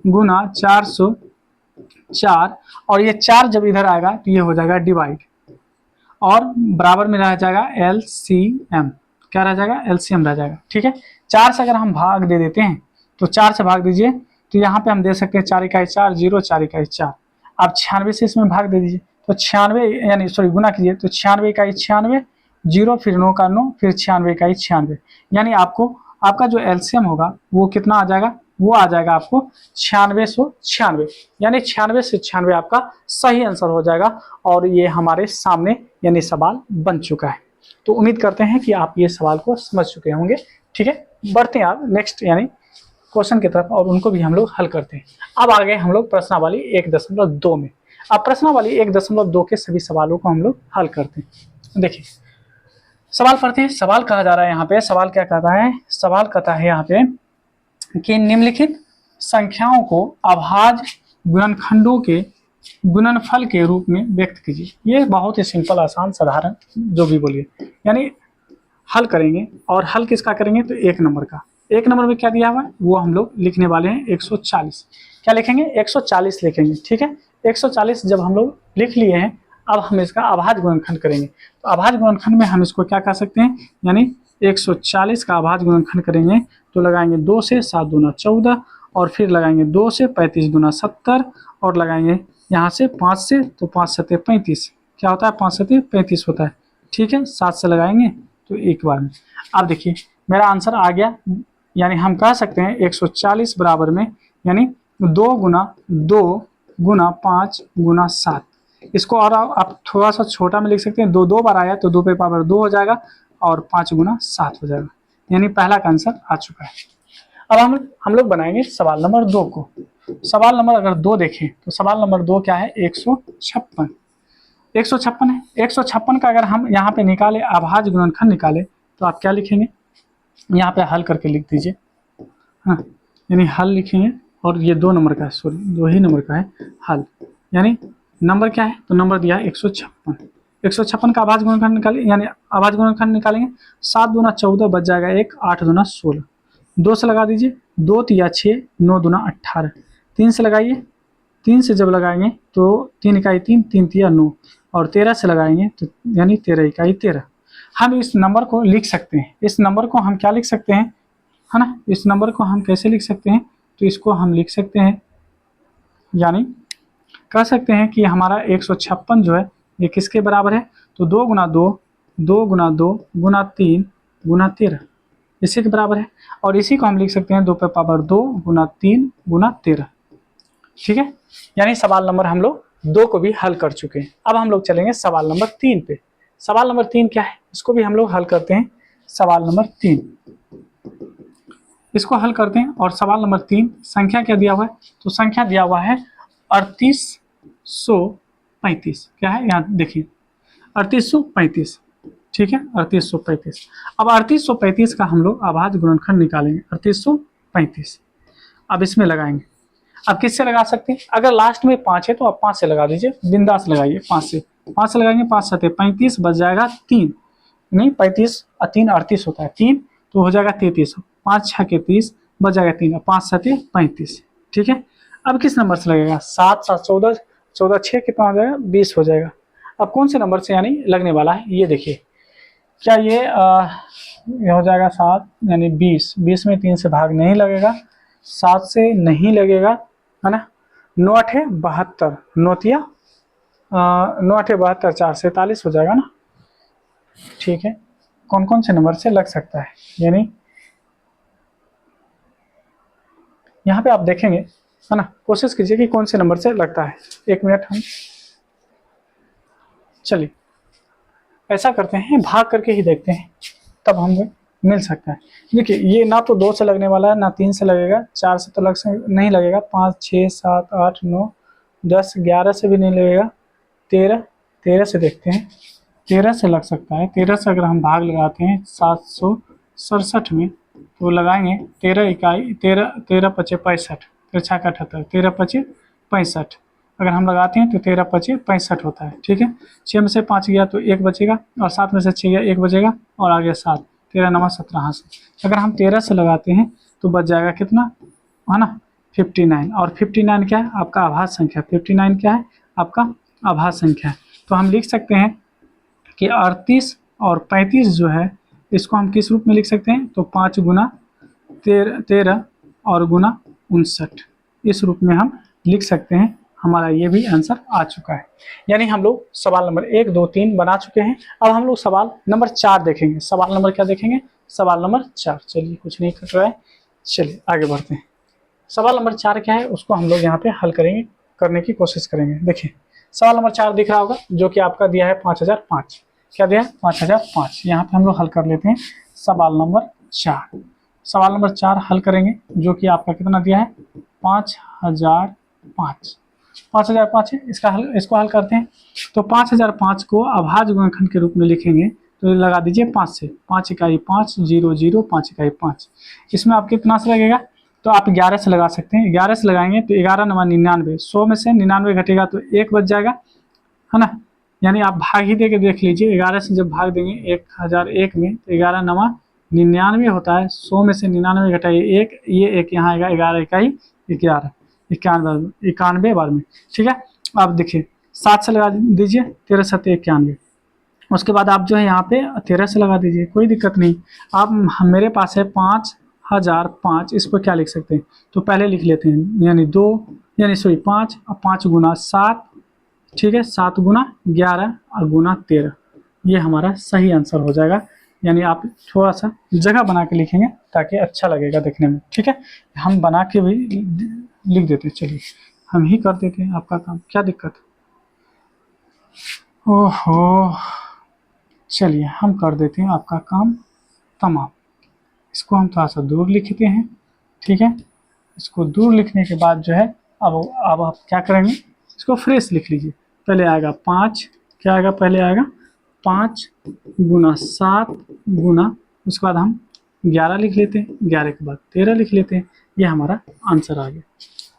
गुना 404, और ये 4 जब इधर आएगा तो ये हो जाएगा डिवाइड, और बराबर में रह जाएगा एलसीएम। क्या रह जाएगा? एलसीएम रह जाएगा। ठीक है। 4 से अगर हम भाग दे देते हैं तो 4 से भाग दीजिए तो यहाँ पे हम दे सकते हैं 4 इकाई 4, 0, 4 इकाई 4। आप 96 से इसमें भाग दे दीजिए तो 96 यानी सॉरी गुना कीजिए तो 96 इकाई 96, 0 फिर 9 का 9, फिर 96 इकाई 96, यानी आपको आपका जो एलसीएम होगा वो कितना आ जाएगा? वो आ जाएगा आपको 9696, यानी 96 से 96 आपका सही आंसर हो जाएगा। और ये हमारे सामने यानी सवाल बन चुका है। तो उम्मीद करते हैं कि आप ये सवाल को समझ चुके होंगे। ठीक है। बढ़ते हैं आप नेक्स्ट यानी क्वेश्चन की तरफ और उनको भी हम लोग हल करते हैं। अब आ गए हम लोग प्रश्नावली 1.2 में। अब प्रश्नावली 1.2 के सभी सवालों को हम लोग हल करते हैं। देखिए सवाल पढ़ते हैं। सवाल कहा जा रहा है यहाँ पे, सवाल क्या कहता है? सवाल कहता है यहाँ पे कि निम्नलिखित संख्याओं को अभाज्य गुणनखंडों के गुणनफल के रूप में व्यक्त कीजिए। ये बहुत ही सिंपल, आसान, साधारण, जो भी बोलिए, यानी हल करेंगे। और हल किसका करेंगे? तो 1 नंबर का। 1 नंबर में क्या दिया हुआ है वो हम लोग लिखने वाले हैं 140। क्या लिखेंगे? 140 लिखेंगे। ठीक है। 140 जब हम लोग लिख लिए हैं, अब हम इसका अभाज्य गुणनखंड करेंगे। तो अभाज्य गुणनखंड में हम इसको क्या कर सकते हैं, यानी 140 का अभाज्य गुणनखंड करेंगे तो लगाएंगे 2 से 7 दूना 14, और फिर लगाएंगे 2 से 35 दूना 70, और लगाएंगे यहाँ से 5 से, तो 5 सत्ते 35, क्या होता है 5 सत्ते 35 होता है। ठीक है, 7 से लगाएंगे तो एक बार में। अब देखिए मेरा आंसर आ गया, यानी हम कह सकते हैं 140 बराबर में, यानी 2 गुना 2 गुना 5 गुना 7। इसको और आप थोड़ा सा छोटा में लिख सकते हैं, 2 2 बार आया तो 2 पे पावर 2 हो जाएगा और 5 गुना 7 हो जाएगा, यानी पहला का आंसर आ चुका है। अब हम लोग बनाएंगे सवाल नंबर 2 को। सवाल नंबर अगर 2 देखें तो सवाल नंबर 2 क्या है, 156। 156 है, 156 का अगर हम यहाँ पे निकाले, अभाज्य गुणनखंड निकाले, तो आप क्या लिखेंगे, यहाँ पे हल करके लिख दीजिए। हाँ, यानी हल लिखेंगे, और ये 2 नंबर का है, सॉरी 2 ही नंबर का है हल, यानी नंबर क्या है, तो नंबर दिया है 156। 156 का अभाज्य गुणनखंड निकालें, यानी अभाज्य गुणनखंड निकालेंगे, 7 दूना 14 बच जाएगा 1, 8 दूना 16, 2 से लगा दीजिए, 2 तिया 6, 9 दूना 18, 3 से लगाइए, 3 से जब लगाएंगे तो 3 इकाई 3, 3 तिया 9, और 13 से लगाएंगे तो यानी 13 इकाई 13। हम इस नंबर को लिख सकते हैं, इस नंबर को हम क्या लिख सकते हैं, है ना, इस नंबर को हम कैसे लिख सकते हैं, तो इसको हम लिख सकते हैं, यानी कह सकते हैं कि हमारा 156 जो है ये किसके बराबर है, तो 2 गुना 2, 2 गुना 2 गुना 3 गुना 13, इसी के बराबर है। और इसी को हम लिख सकते हैं 2 पे पावर 2 गुना 3 गुना 13। ठीक है, यानी सवाल नंबर हम लोग 2 को भी हल कर चुके हैं। अब हम लोग चलेंगे सवाल नंबर 3 पे। सवाल नंबर 3 क्या है, इसको भी हम लोग हल करते हैं। सवाल नंबर 3, इसको हल करते हैं, और सवाल नंबर 3 संख्या क्या दिया हुआ है, तो संख्या दिया हुआ है 3835। क्या है, यहाँ देखिए 3835। ठीक है, 3835। अब 3835 का हम लोग अभाज्य गुणनखंड निकालेंगे, 3835। अब इसमें लगाएंगे, अब किससे लगा सकते हैं, अगर लास्ट में 5 है तो आप 5 से लगा दीजिए, बिंदास लगाइए, 5 से लगाएंगे, 5 सत्ते 35, बच जाएगा 3, नहीं 35 और 3 38 होता है, 3 तो हो जाएगा 33, 5 6 के 30, बच जाएगा 3, 5 सत्ते 35। ठीक है, अब किस नंबर से लगेगा, 7 7 14, 14 6 कितना हो जाएगा, 20 हो जाएगा। अब कौन से नंबर से यानी लगने वाला है, ये देखिए, क्या ये हो जाएगा 7 यानी 20, 20 में 3 से भाग नहीं लगेगा, 7 से नहीं लगेगा, है ना, 9 8 72, 9 तिया 9 8 72, 4 से 43 हो जाएगा ना। ठीक है, कौन कौन से नंबर से लग सकता है, यानी यहाँ पे आप देखेंगे, है ना, कोशिश कीजिए कि कौन से नंबर से लगता है। 1 मिनट, हम चलिए ऐसा करते हैं, भाग करके ही देखते हैं, तब हमें मिल सकता है। देखिए ये ना तो 2 से लगने वाला है, ना 3 से लगेगा, 4 से तो नहीं लगेगा, 5 6 7 8 9 10 11 से भी नहीं लगेगा, 13 से देखते हैं, 13 से लग सकता है। 13 से अगर हम भाग लगाते हैं 767 में, तो लगाएंगे 13 इकाई 13, 13 पचे 65, 13 का 78, 13 पचे 65, अगर हम लगाते हैं तो 13 पचे 65 होता है। ठीक है, 6 में से 5 गया तो 1 बचेगा, और 7 में से 6 गया 1 बचेगा, और आ गया 7, 13 9 17 हाथ से। अगर हम 13 से लगाते हैं तो बच जाएगा कितना, है ना, 59। और 59 क्या है, आपका आभाज्य संख्या। 59 क्या है, आपका आभाज्य संख्या है। तो हम लिख सकते हैं कि 38 और 35 जो है, इसको हम किस रूप में लिख सकते हैं, तो 5 गुना 13 और गुना 59, इस रूप में हम लिख सकते हैं। हमारा ये भी आंसर आ चुका है, यानी हम लोग सवाल नंबर 1 2 3 बना चुके हैं। अब हम लोग सवाल नंबर 4 देखेंगे। सवाल नंबर क्या देखेंगे, सवाल नंबर 4। चलिए कुछ नहीं कट रहा है, चलिए आगे बढ़ते हैं। सवाल नंबर 4 क्या है, उसको हम लोग यहाँ पे हल करेंगे, करने की कोशिश करेंगे। देखिए सवाल नंबर 4 दिख रहा होगा, जो कि आपका दिया है 5005। क्या दिया है, 5005। यहाँ पे हम लोग हल कर लेते हैं सवाल नंबर 4। सवाल नंबर 4 हल करेंगे, जो कि आपका कितना दिया है, 5005। 5005 है, इसको हल करते हैं। तो 5005 को अभाज्य गुणनखंड के रूप में लिखेंगे, तो लगा दीजिए 5 से, 5 इकाई 5 0 0 5 इकाई 5। इसमें आप कितना से लगेगा, तो आप 11 से लगा सकते हैं। 11 से लगाएंगे तो 11 9 99, 100 में से 99 घटेगा तो 1 बच जाएगा, है ना, यानी आप भाग ही दे के देख लीजिए। 11 से जब भाग देंगे 1001 में, तो 11 9 99 होता है, 100 में से 99 घटाइए 1, ये 1 यहाँ आएगा, 11 इकाई 11, 91 बार में। ठीक है, अब देखिए 7 से लगा दीजिए, 13 7 91। उसके बाद आप जो है यहाँ पे 13 से लगा दीजिए, कोई दिक्कत नहीं। आप मेरे पास है 5005, इसको क्या लिख सकते हैं, तो पहले लिख लेते हैं, यानी 2 यानी सॉरी 5, और 5 गुना 7, ठीक है, 7 गुना 11 और गुना 13, ये हमारा सही आंसर हो जाएगा। यानी आप थोड़ा सा जगह बना के लिखेंगे ताकि अच्छा लगेगा देखने में, ठीक है। हम बना के भी लिख देते हैं, चलिए हम ही कर देते हैं आपका काम, क्या दिक्कत। ओहो, चलिए हम कर देते हैं आपका काम तमाम। इसको हम थोड़ा सा दूर लिखते हैं, ठीक है। इसको दूर लिखने के बाद जो है अब आप क्या करेंगे, इसको फ्रेश लिख लीजिए। पहले आएगा 5, क्या आएगा, पहले आएगा 5 गुना 7 गुना, उसके बाद हम 11 लिख लेते हैं, 11 के बाद 13 लिख लेते हैं, ये हमारा आंसर आ गया,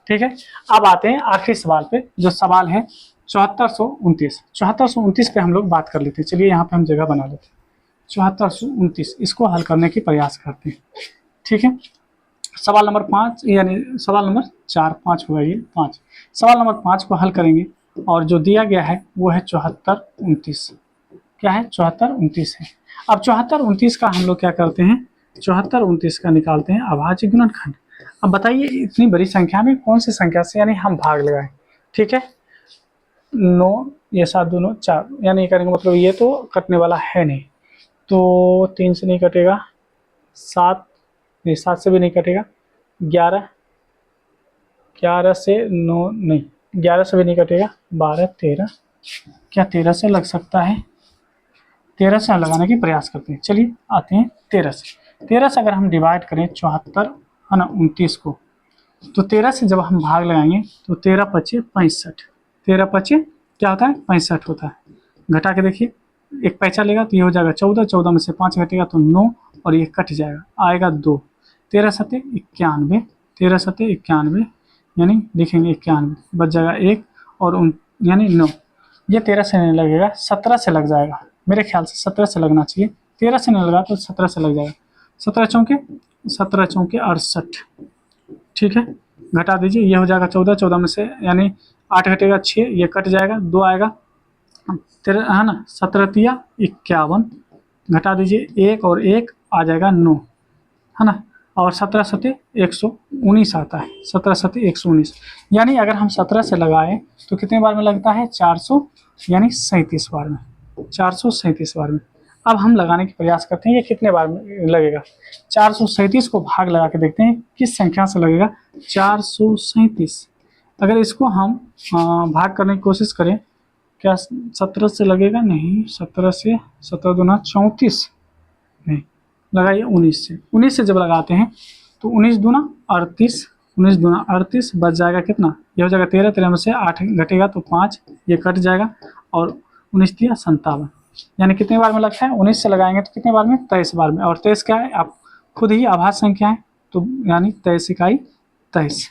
ठीक है। अब आते हैं आखिरी सवाल पे, जो सवाल है 7429। 7429 पे हम लोग बात कर लेते हैं। चलिए यहाँ पे हम जगह बना लेते हैं। 7429 इसको हल करने की प्रयास करते हैं, ठीक है। सवाल नंबर 5 यानी सवाल नंबर 4, 5 होगा ये 5। सवाल नंबर 5 को हल करेंगे और जो दिया गया है वो है 7429। क्या है, 7429 है। अब 7429 का हम लोग क्या करते हैं, 7429 का निकालते हैं अभाज्य गुणनखंड। अब बताइए इतनी बड़ी संख्या में कौन सी संख्या से यानी हम भाग लगाएं, ठीक है। 9 ये 7 2 9 4, यानी करेंगे मतलब ये तो कटने वाला है नहीं, तो 3 से नहीं कटेगा, 7 नहीं, 7 से भी नहीं कटेगा, 11 से 9 नहीं, 11 से भी नहीं कटेगा, 12 13, क्या 13 से लग सकता है, 13 से लगाने की प्रयास करते हैं। चलिए आते हैं 13 से। 13 से अगर हम डिवाइड करें 74 है ना 29 को, तो 13 से जब हम भाग लगाएंगे तो 13 पचे 65, 13 पचे क्या होता है 65 होता है। घटा के देखिए, एक पैसा लेगा तो ये हो जाएगा 14, 14 में से 5 घटेगा तो 9 और ये कट जाएगा, आएगा 2, 13 सत्ते 91, 13 सत्ते 91, यानी लिखेंगे 91, बच जाएगा 1 और यानी 9। ये 13 से नहीं लगेगा, 17 से लग जाएगा, मेरे ख्याल से 17 से लगना चाहिए, 13 से नहीं लगा तो 17 से लग जाएगा। 17 चौके 68, ठीक है। घटा दीजिए, ये हो जाएगा 14, 14 में से यानी 8 घटेगा 6, ये कट जाएगा, 2 आएगा, 13 है ना, 17 तिया 51, घटा दीजिए 1 और 1 आ जाएगा 9, है ना, और 17 सत्ते 119 आता है, 17 सत्ते 119, यानी अगर हम 17 से लगाएं तो कितने बार में लगता है 400, यानी 37 बार में, 437 बार में। अब हम लगाने की प्रयास करते हैं ये कितने बार में लगेगा, 437 को भाग लगा के देखते हैं किस संख्या से लगेगा 437। अगर इसको हम भाग करने की कोशिश करें, क्या 17 से लगेगा, नहीं, 17 से 17 दूना 34, नहीं, लगाइए 19 से। 19 से जब लगाते हैं तो 19 दूना 38, 19 दूना 38, बच जाएगा कितना, ये हो जाएगा 13, 13 में से 8 घटेगा तो 5, ये कट जाएगा, और 19 दिया 57, यानी कितने बार में लगता है, 19 से लगाएंगे तो कितने बार में, 23 बार में। और 23 क्या है, आप खुद ही अभाज्य संख्या है, तो यानी 23 इकाई 23,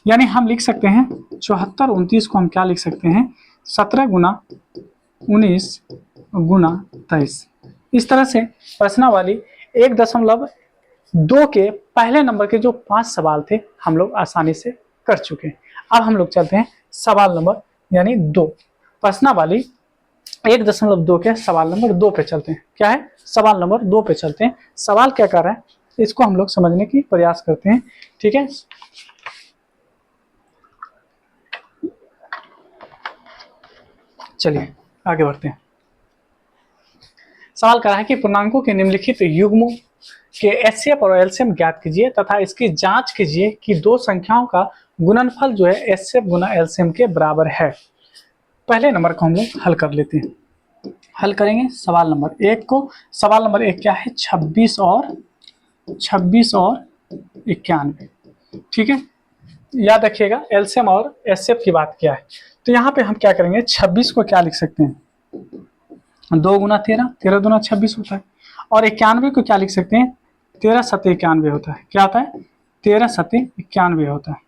यानी हम लिख सकते हैं 7429 को हम क्या लिख सकते हैं, 17 गुना 19 गुना 23। इस तरह से प्रश्नावली 1.2 के पहले नंबर के जो 5 सवाल थे हम लोग आसानी से कर चुके हैं। अब हम लोग चलते हैं सवाल नंबर यानी 2, प्रश्नावली 1.2 के सवाल नंबर 2 पे चलते हैं। क्या है, सवाल नंबर 2 पे चलते हैं। सवाल क्या कर रहा है इसको हम लोग समझने की प्रयास करते हैं, ठीक है। चलिए आगे बढ़ते हैं। सवाल कर रहा है कि पूर्णांकों के निम्नलिखित युग्मों के एचसीएफ और एलसीएम ज्ञात कीजिए तथा इसकी जांच कीजिए कि दो संख्याओं का गुणनफल जो है एचसीएफ गुना एलसीएम के बराबर है। पहले नंबर को हम लोग हल कर लेते हैं। हल करेंगे सवाल नंबर 1 को। सवाल नंबर 1 क्या है, 26 और 91, ठीक है। याद रखिएगा एलसीएम और एचसीएफ की बात किया है, तो यहाँ पे हम क्या करेंगे, 26 को क्या लिख सकते हैं, 2 गुना 13, 13 दूना 26 होता है। और 91 को क्या लिख सकते हैं, 13 सत्ते 91 होता है। क्या होता है, 13 सत्ते 91 होता है,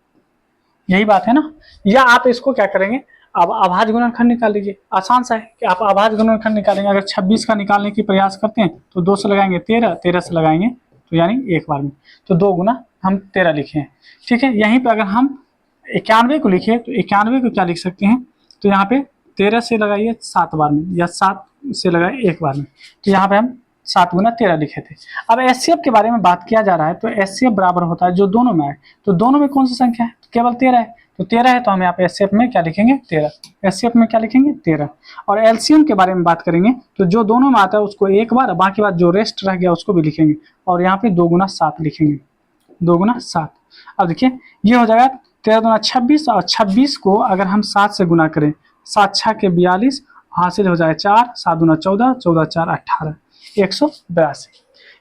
यही बात है ना। या आप इसको क्या करेंगे, अब अभाज्य गुणनखंड निकाल लीजिए। आसान सा है कि आप अभाज्य गुणनखंड निकालेंगे। अगर 26 का निकालने की प्रयास करते हैं तो 2 से लगाएंगे 13, 13 से लगाएंगे तो यानी एक बार में, तो 2 गुना हम 13 लिखे हैं, ठीक है। यहीं पर अगर हम 91 को लिखे तो 91 को क्या लिख सकते हैं, तो यहाँ पे 13 से लगाइए 7 बार में, या 7 से लगाइए 1 बार में। तो यहाँ पे हम 7 गुना 13 लिखे थे। अब एचसीएफ के बारे में बात किया जा रहा है, तो एचसीएफ बराबर होता है जो दोनों में आए। तो दोनों में कौन सी संख्या है? तो केवल 13 है। तो 13 है, तो हम यहाँ पे एचसीएफ में क्या लिखेंगे? 13। एचसीएफ में क्या लिखेंगे? 13। और एलसीएम के बारे में बात करेंगे, तो जो दोनों में आता है उसको एक बार, बाकी बात जो रेस्ट रह गया उसको भी लिखेंगे। और यहाँ पे 2 गुना 7 लिखेंगे, 2 गुना 7। अब देखिए ये हो जाएगा 13 दूना 26, और 26 को अगर हम 7 से गुना करें, 7 छः के 42, हासिल हो जाए 4, 7 दूना 14, 14 4 18, 182।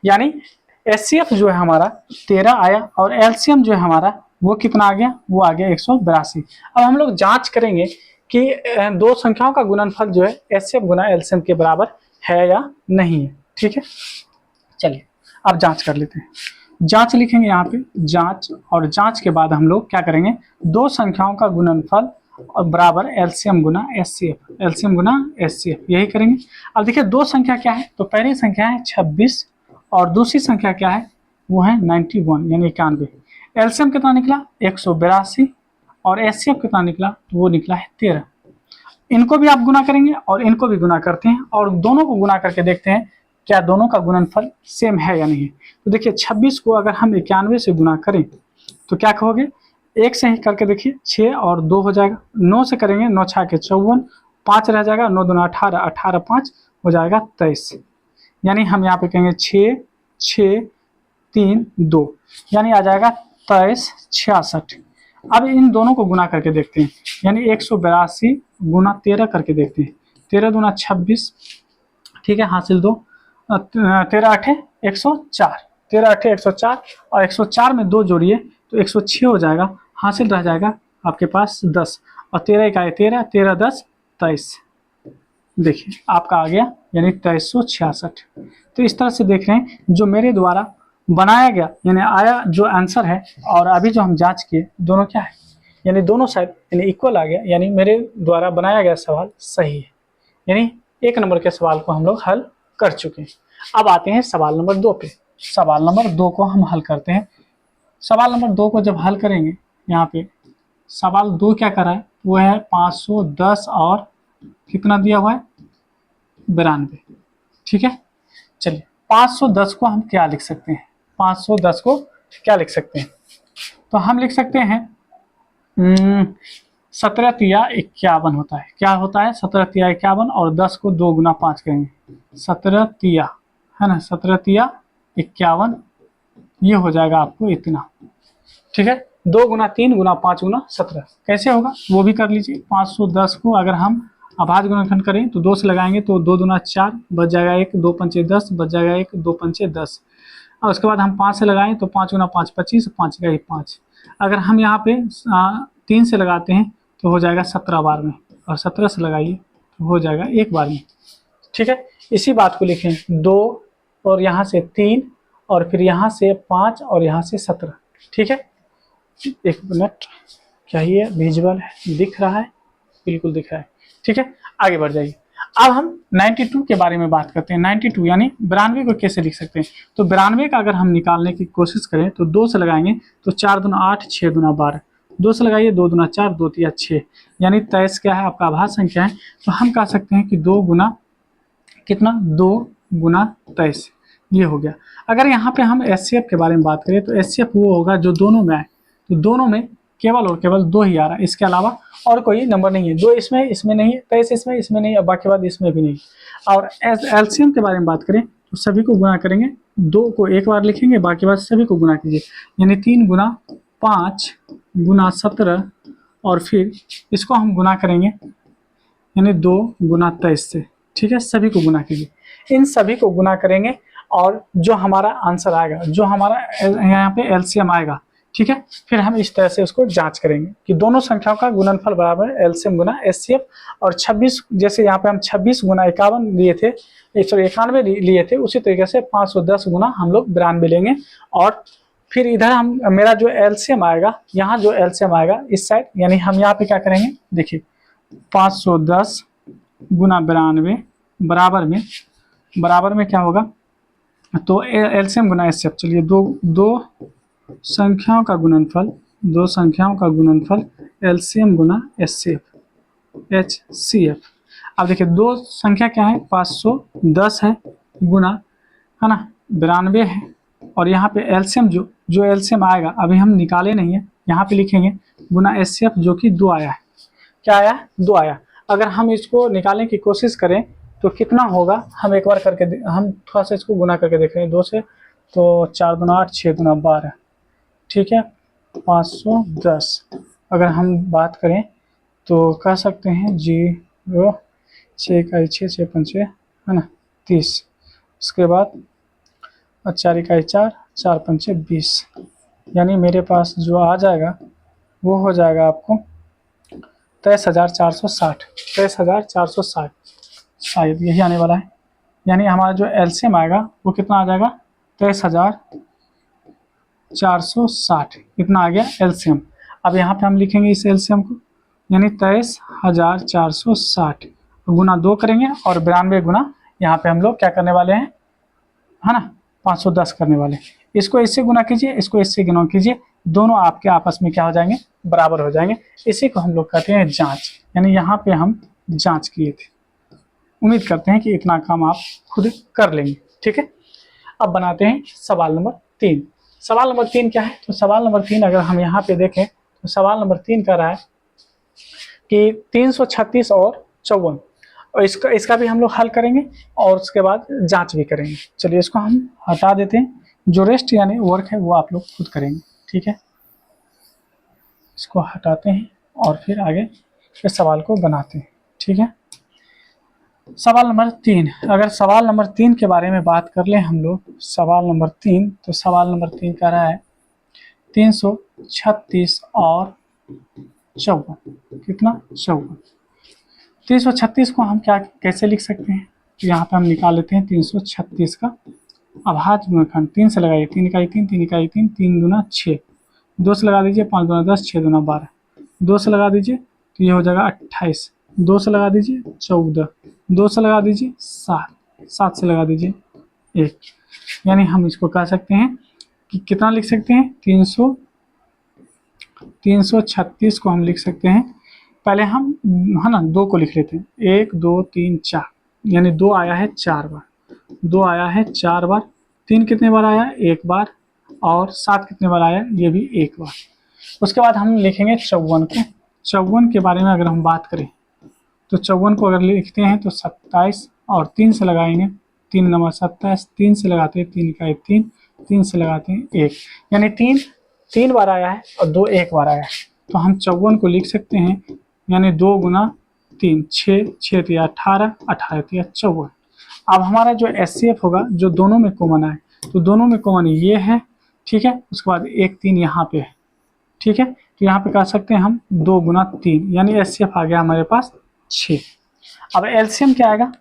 यानी एचसीएफ जो है हमारा 13 आया, और एलसीएम जो है हमारा वो कितना आ गया? वो आ गया 182। अब हम लोग जांच करेंगे कि दो संख्याओं का गुणनफल जो है एचसीएफ गुना एलसीएम के बराबर है या नहीं है। ठीक है, चलिए अब जांच कर लेते हैं। जांच लिखेंगे यहाँ पे, जांच, और जांच के बाद हम लोग क्या करेंगे? दो संख्याओं का गुणनफल और बराबर एलसीएम गुना एचसीएफ, एलसीएम गुना एचसीएफ, यही करेंगे। अब देखिए दो संख्या क्या है, तो पहली संख्या है 26 और दूसरी संख्या क्या है? वो है 91 यानी 91। एलसीएम कितना निकला? 182, और एचसीएफ कितना निकला? तो वो निकला है 13। इनको भी आप गुना करेंगे और इनको भी गुना करते हैं, और दोनों को गुना करके देखते हैं क्या दोनों का गुणनफल सेम है या नहीं। तो देखिए 26 को अगर हम 91 से गुना करें तो क्या कहोगे? 1 से ही करके देखिए, 6 और 2 हो जाएगा। 9 से करेंगे, 9 छः के 54, 5 रह जाएगा, 9 दूना 18, 18 5 हो जाएगा 23। यानी हम यहाँ पे कहेंगे 6 6 3 2, यानी आ जाएगा 23 66। अब इन दोनों को गुना करके देखते हैं, यानी 182 गुना 13 करके देखते हैं। 13 दूना 26, ठीक है, हासिल 2, 13 8 104, 13 8 104, और 104 में 2 जोड़िए तो 106 हो जाएगा। हासिल रह जाएगा आपके पास 10, और 13 का 13, 13 10 23। देखिए आपका आ गया यानी 2366। तो इस तरह से देख रहे हैं जो मेरे द्वारा बनाया गया यानी आया जो आंसर है, और अभी जो हम जांच किए दोनों क्या है, यानी दोनों साइड यानी इक्वल आ गया, यानी मेरे द्वारा बनाया गया सवाल सही है। यानी 1 नंबर के सवाल को हम लोग हल कर चुके हैं। अब आते हैं सवाल नंबर 2 पे। सवाल नंबर 2 को हम हल करते हैं। सवाल नंबर 2 को जब हल करेंगे, यहाँ पे सवाल 2 क्या कर रहा है? वो है 510 और कितना दिया हुआ है? 92। ठीक है, चलिए 510 को हम क्या लिख सकते हैं? 510 को क्या लिख सकते हैं? तो हम लिख सकते हैं 17 तिया 51 होता है। क्या होता है? 17 तिया 51, और 10 को 2 गुना 5 करेंगे, 17 तिया है ना, 17 तिया 51, ये हो जाएगा आपको इतना। ठीक है, 2 गुना 3 गुना 5 गुना 17 कैसे होगा वो भी कर लीजिए। 510 को अगर हम अभाज्य गुणनखंड करें तो 2 से लगाएंगे तो 2 दूना 4, बच जाएगा 1, 2 पंचे 10, बच जाएगा 1, 2 पंचे 10। और उसके बाद हम 5 से लगाएं तो 5 गुना 5 25, 5 का 5। अगर हम यहाँ पे 3 से लगाते हैं तो हो जाएगा 17 बार में, और 17 से लगाइए तो हो जाएगा 1 बार में। ठीक है, इसी बात को लिखें 2 और यहाँ से 3 और फिर यहाँ से 5 और यहाँ से 17। ठीक है, 1 मिनट, क्या ये विजुअल है? दिख रहा है? बिल्कुल दिख रहा है। ठीक है, आगे बढ़ जाइए। अब हम 92 के बारे में बात करते हैं। 92 यानी 92 को कैसे लिख सकते हैं? तो 92 का अगर हम निकालने की कोशिश करें तो 2 से लगाएंगे तो 4 दूना 8, 6 दूना 12, 2 से लगाइए 2 दूना 4, 2 तिया 6, यानी 23 क्या है? आपका आभाज्य संख्या है। तो हम कह सकते हैं कि 2 गुना कितना? 2 गुना 23, ये हो गया। अगर यहाँ पे हम एचसीएफ के बारे में बात करें तो एचसीएफ वो होगा जो दोनों में आए। तो दोनों में केवल और केवल 2 ही आ रहा है, इसके अलावा और कोई नंबर नहीं है। जो इसमें नहीं है, 23 इसमें नहीं है, बाकी बात इसमें भी नहीं। और एलसीएम के बारे में बात करें तो सभी को गुना करेंगे, 2 को 1 बार लिखेंगे, बाकी बात सभी को गुना कीजिए, यानी 3 गुना 5 गुना 17, और फिर इसको हम गुना करेंगे यानी 2 गुना 23 से। ठीक है, सभी को गुना कीजिए, इन सभी को गुना करेंगे और जो हमारा आंसर आएगा, जो हमारा यहाँ पे एलसीएम आएगा, ठीक है, फिर हम इस तरह से उसको जांच करेंगे कि दोनों संख्याओं का गुणनफल बराबर है एलसीएम गुना एचसीएफ। और 26 जैसे यहाँ पे हम 26 गुना 51 लिए थे, 191 लिए थे, उसी तरीके से 510 गुना हम लोग 92 लेंगे। और फिर इधर हम मेरा जो एलसीएम आएगा, यहाँ जो एलसीएम आएगा इस साइड, यानी हम यहाँ पे क्या करेंगे? देखिए 510 गुना 92 बराबर में क्या होगा? तो एलसीएम गुना एचसीएफ। चलिए दो संख्याओं का गुणनफल एलसीएम गुना एचसीएफ, HCF। अब देखिए दो संख्या क्या है, 510 है गुना, है ना, 92 है, और यहाँ पे एलसीएम जो एलसीएम आएगा अभी हम निकाले नहीं है, यहाँ पे लिखेंगे गुना HCF जो कि 2 आया है। क्या आया, 2 आया। अगर हम इसको निकालने की कोशिश करें तो कितना होगा, हम एक बार करके हम थोड़ा सा इसको गुना करके देख रहे हैं 2 से, तो 4 दूना 8, 6 दूना 12, ठीक है, 510। अगर हम बात करें तो कह सकते हैं 0, 6 इकाई 6, 6 पंचे, है ना 30, उसके बाद 4 इकाई 4, 4 पंचे 20, यानी मेरे पास जो आ जाएगा वो हो जाएगा आपको 23,460, 23,460 शायद यही आने वाला है। यानी हमारा जो एलसीएम आएगा वो कितना आ जाएगा, 23,460, इतना आ गया एलसीएम। अब यहाँ पे हम लिखेंगे इस एलसीएम को, यानी 23,460 गुना 2 करेंगे, और 92 गुना यहाँ पे हम लोग क्या करने वाले हैं, है ना, 510 करने वाले हैं। इसको इससे गुना कीजिए, इसको इससे गुना कीजिए, दोनों आपके आपस में क्या हो जाएंगे, बराबर हो जाएंगे। इसी को हम लोग कहते हैं जांच, यानी यहाँ पे हम जांच किए थे। उम्मीद करते हैं कि इतना काम आप खुद कर लेंगे, ठीक है। अब बनाते हैं सवाल नंबर 3। सवाल नंबर 3 क्या है, तो सवाल नंबर 3 अगर हम यहाँ पे देखें तो सवाल नंबर 3 कह रहा है कि 336 और 54, और इसका भी हम लोग हल करेंगे और उसके बाद जांच भी करेंगे। चलिए इसको हम हटा देते हैं, जो रेस्ट यानी वर्क है वो आप लोग खुद करेंगे, ठीक है। इसको हटाते हैं और फिर आगे इस सवाल को बनाते हैं, ठीक है। सवाल नंबर 3, अगर सवाल नंबर 3 के बारे में बात कर लें हम लोग, सवाल नंबर 3, तो सवाल नंबर 3 कह रहा है 336 और 54, कितना, 54। 336 को हम क्या कैसे लिख सकते हैं, तो यहाँ पे हम निकाल लेते हैं 336 का अभाज्य गुणनखंड। 3 से लगाइए, 3 इकाई 3, 3 इकाई 3, 3 दूना 6, 2 से लगा दीजिए, 5 दूना 10, 6 दूना 12, 2 से लगा दीजिए तो ये हो जाएगा 28, 2 से लगा दीजिए 14, 2 से लगा दीजिए 7, 7 से लगा दीजिए 1, यानी हम इसको कह सकते हैं कि कितना लिख सकते हैं, 336 को हम लिख सकते हैं, पहले हम, है ना, 2 को लिख लेते हैं, 1 2 3 4, यानी 2 आया है 4 बार, 2 आया है 4 बार, 3 कितने बार आया, 1 बार, और 7 कितने बार आया, ये भी 1 बार। उसके बाद हम लिखेंगे 54 को। 54 के बारे में अगर हम बात करें तो 54 को अगर लिखते हैं तो 27 और 3 से लगाएंगे, 3 नंबर 27, 3 से लगाते हैं 3 इकाई 3, 3 से लगाते हैं 1, यानी 3 बार आया है और 2 1 बार आया है, तो हम 54 को लिख सकते हैं, यानी 2 गुना 3, 6, 6 तिया 18, 18 तिया 54। अब हमारा जो HCF होगा, जो दोनों में कॉमन है, तो दोनों में कॉमन ये है, ठीक है। उसके बाद 1 3 यहाँ पे है, ठीक है, तो यहाँ पे कह सकते हैं हम 2 गुना 3, यानी HCF आ गया हमारे पास 6। अब एलसीएम क्या आएगा,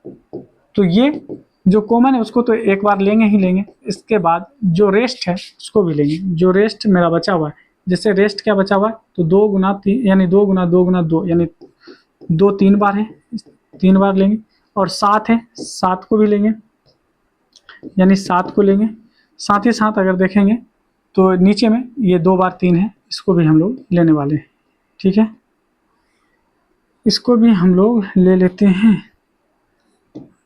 तो ये जो कॉमन है उसको तो एक बार लेंगे ही लेंगे, इसके बाद जो रेस्ट है उसको भी लेंगे, जो रेस्ट मेरा बचा हुआ है, जैसे रेस्ट क्या बचा हुआ है, तो 2 गुना 3, यानी 2 गुना 2 गुना 2, यानी 2 3 बार है, 3 बार लेंगे, और 7 है, 7 को भी लेंगे, यानी 7 को लेंगे। साथ ही साथ अगर देखेंगे तो नीचे में ये 2 बार 3 है, इसको भी हम लोग लेने वाले हैं, ठीक है, इसको भी हम लोग ले लेते हैं,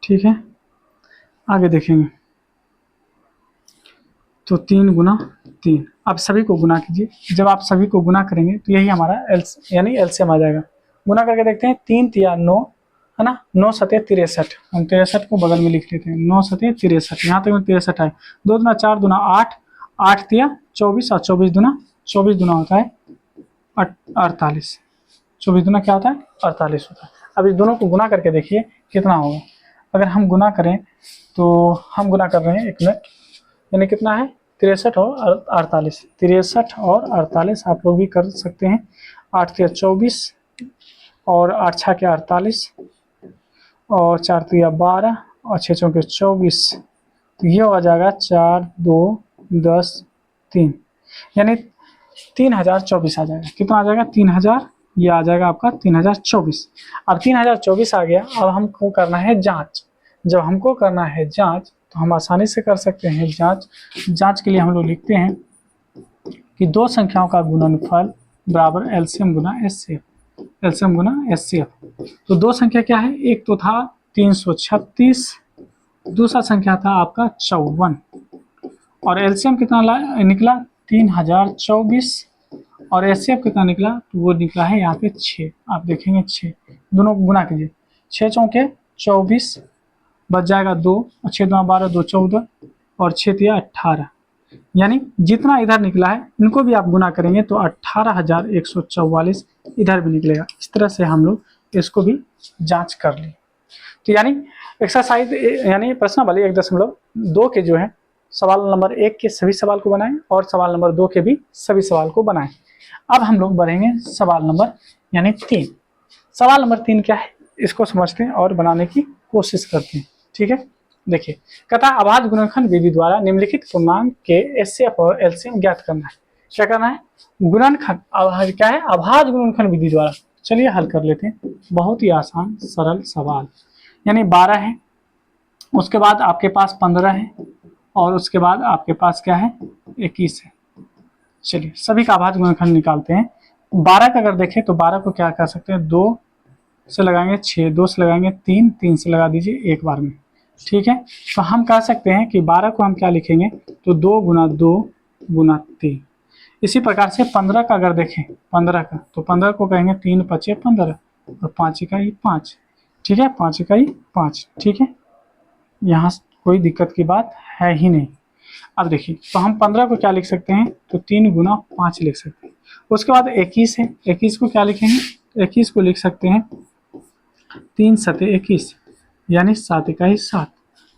ठीक है। आगे देखेंगे तो 3 गुना 3, अब सभी को गुना कीजिए, जब आप सभी को गुना करेंगे तो यही हमारा यानी एलसीएम आ जाएगा। गुना करके देखते हैं, 3 तिया 9, है ना, 9 सते 63, हम 63 को बगल में लिख लेते हैं, 9 सते 63, यहाँ तक में 63 है, 2 दूना 4 दूना 8, 8 तिया 24, और 24 दूना होता है 48, 24 दूना क्या होता है, 48 होता है। अब इस दोनों को गुना करके देखिए कितना होगा। अगर हम गुना करें तो हम गुना कर रहे हैं 1 मिनट, यानी कितना है, 63 और 48, 63 और 48 आप लोग भी कर सकते हैं। 8 तिया 24 और 8 छा के 48 और 4 तिया 12 और 6 चौके 24, तो ये हो जाएगा 4 2 10 3, यानी 3024 आ जाएगा। कितना आ जाएगा, 3000, ये आ जाएगा आपका 3024। अब 3024 आ गया, अब हमको करना है जांच। जब हमको करना है जांच तो हम आसानी से कर सकते हैं जांच के लिए हम लोग लिखते हैं कि दो संख्याओं का गुणनफल बराबर एलसीएम गुना एचसीएफ, एलसीएम गुना एचसीएफ। तो दो संख्या क्या है, एक तो था 336, दूसरा संख्या था आपका 54, और एलसीएम कितना निकला 3024, और एचसीएफ कितना निकला, तो वो निकला है यहाँ पे 6। आप देखेंगे 6, दोनों को गुना कीजिए, 6 चौके 24, बच जाएगा 2, और 6 2 12, 2 14, और 6 3 18, यानी जितना इधर निकला है इनको भी आप गुना करेंगे तो 18,144 इधर भी निकलेगा। इस तरह से हम लोग इसको भी जांच कर ली। तो यानी एक्सरसाइज यानी प्रश्नावली 1.2 के जो है सवाल नंबर 1 के सभी सवाल को बनाएं और सवाल नंबर 2 के भी सभी सवाल को बनाएं। अब हम लोग बढ़ेंगे सवाल नंबर यानी 3। सवाल नंबर 3 क्या है, इसको समझते हैं और बनाने की कोशिश करते हैं। ठीक है, देखिए कहता है अभाज्य गुणनखंड विधि द्वारा निम्नलिखित पूर्णांक के एचसीएफ और एलसीएम ज्ञात करना है। क्या करना है, गुणनखंड क्या है, अभाज्य गुणनखंड विधि द्वारा। चलिए हल कर लेते हैं, बहुत ही आसान सरल सवाल। यानी 12 है, उसके बाद आपके पास 15 है, और उसके बाद आपके पास क्या है 21 है। चलिए सभी का अभाज्य गुणनखंड निकालते हैं। 12 का अगर देखें तो 12 को क्या कर सकते हैं, 2 से लगाएंगे 6, 2 से लगाएंगे 3, 3 से लगा दीजिए एक बार में। ठीक है, तो हम कह सकते हैं कि 12 को हम क्या लिखेंगे, तो 2 गुना 2 गुना 3। इसी प्रकार से 15 का अगर देखें, 15 का तो 15 को कहेंगे 3 5 15 और 5 इकाई 5। ठीक है, 5 इकाई 5। ठीक है, यहाँ कोई दिक्कत की बात है ही नहीं। अब देखिए तो हम 15 को क्या लिख सकते हैं, तो 3 गुना 5 लिख सकते हैं। उसके बाद 21 है, 21 को क्या लिखेंगे, 21 को लिख सकते हैं 3 सते 21, यानी 7 इकाई 7।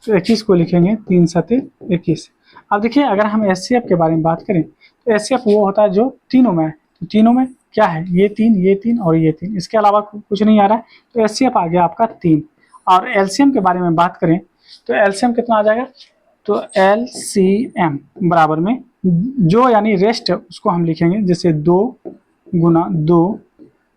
तो 21 को लिखेंगे 3 सते 21। अब देखिए अगर हम एचसीएफ के बारे में बात करें तो एचसीएफ वो होता है जो तीनों में है। तो तीनों में क्या है, ये 3 और ये 3, इसके अलावा कुछ नहीं आ रहा है। तो एचसीएफ आ गया आपका 3। और एलसीएम के बारे में बात करें तो एलसीएम कितना आ जाएगा, तो एलसीएम बराबर में जो यानी रेस्ट उसको हम लिखेंगे जैसे 2 गुना 2।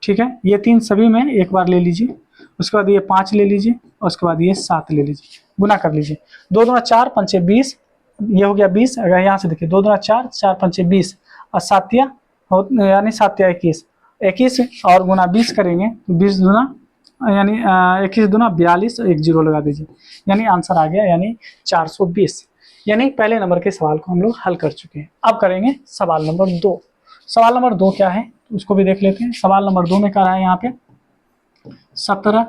ठीक है, ये 3 सभी में एक बार ले लीजिए, उसके बाद ये 5 ले लीजिए, और उसके बाद ये 7 ले लीजिए, गुना कर लीजिए। 2 दूना 4 पंचे 20, ये हो गया 20। अगर यहाँ से देखिए 2 दूना 4, 4 पंचे 20, और 7 यानी 7 या 21, 21 और गुना 20 करेंगे तो 20 दूना यानी 21 दूना 42, और 1 0 लगा दीजिए, यानी आंसर आ गया यानी 420। यानी पहले नंबर के सवाल को हम लोग हल कर चुके हैं। अब करेंगे सवाल नंबर 2। सवाल नंबर 2 क्या है उसको भी देख लेते हैं। सवाल नंबर 2 में क्या रहा है, यहाँ पे 17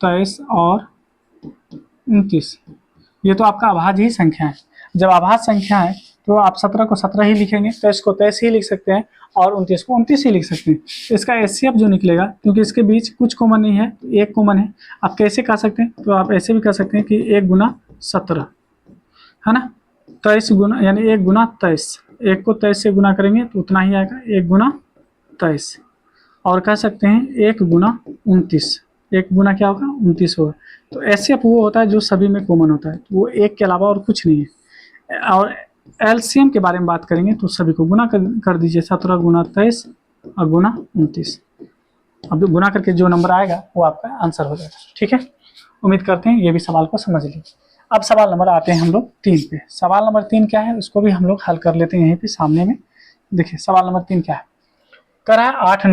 23 और 29। ये तो आपका अभाज्य ही संख्या है। जब अभाज्य संख्या है तो आप 17 को 17 ही लिखेंगे, 23 को 23 ही लिख सकते हैं, और 29 को 29 ही लिख सकते हैं। तो इसका एचसीएफ जो निकलेगा, क्योंकि इसके बीच कुछ कॉमन नहीं है, तो एक कॉमन है। आप कैसे कह सकते हैं, तो आप ऐसे भी कह सकते हैं कि 1 गुना 17 है ना, 23 गुना यानी 1 गुना 23। 1 को 23 से गुना करेंगे तो उतना ही आएगा, 1 गुना 23। और कह सकते हैं 1 गुना 29। 1 गुना क्या होगा, 29 होगा। तो एचसीएफ वो होता है जो सभी में कॉमन होता है, तो वो 1 के अलावा और कुछ नहीं है। और एलसीएम के बारे में बात करेंगे तो सभी को गुना कर दीजिए, 17 गुना 23 और गुना 29। अब गुना करके जो नंबर आएगा वो आपका आंसर हो जाएगा। ठीक है, उम्मीद करते हैं ये भी सवाल को समझ लीजिए। अब सवाल नंबर आते हैं हम लोग 3 पे। सवाल नंबर 3 क्या है उसको भी हम लोग हल कर लेते हैं यहीं पे सामने में। देखिए सवाल नंबर 3 क्या है, कर रहा है 8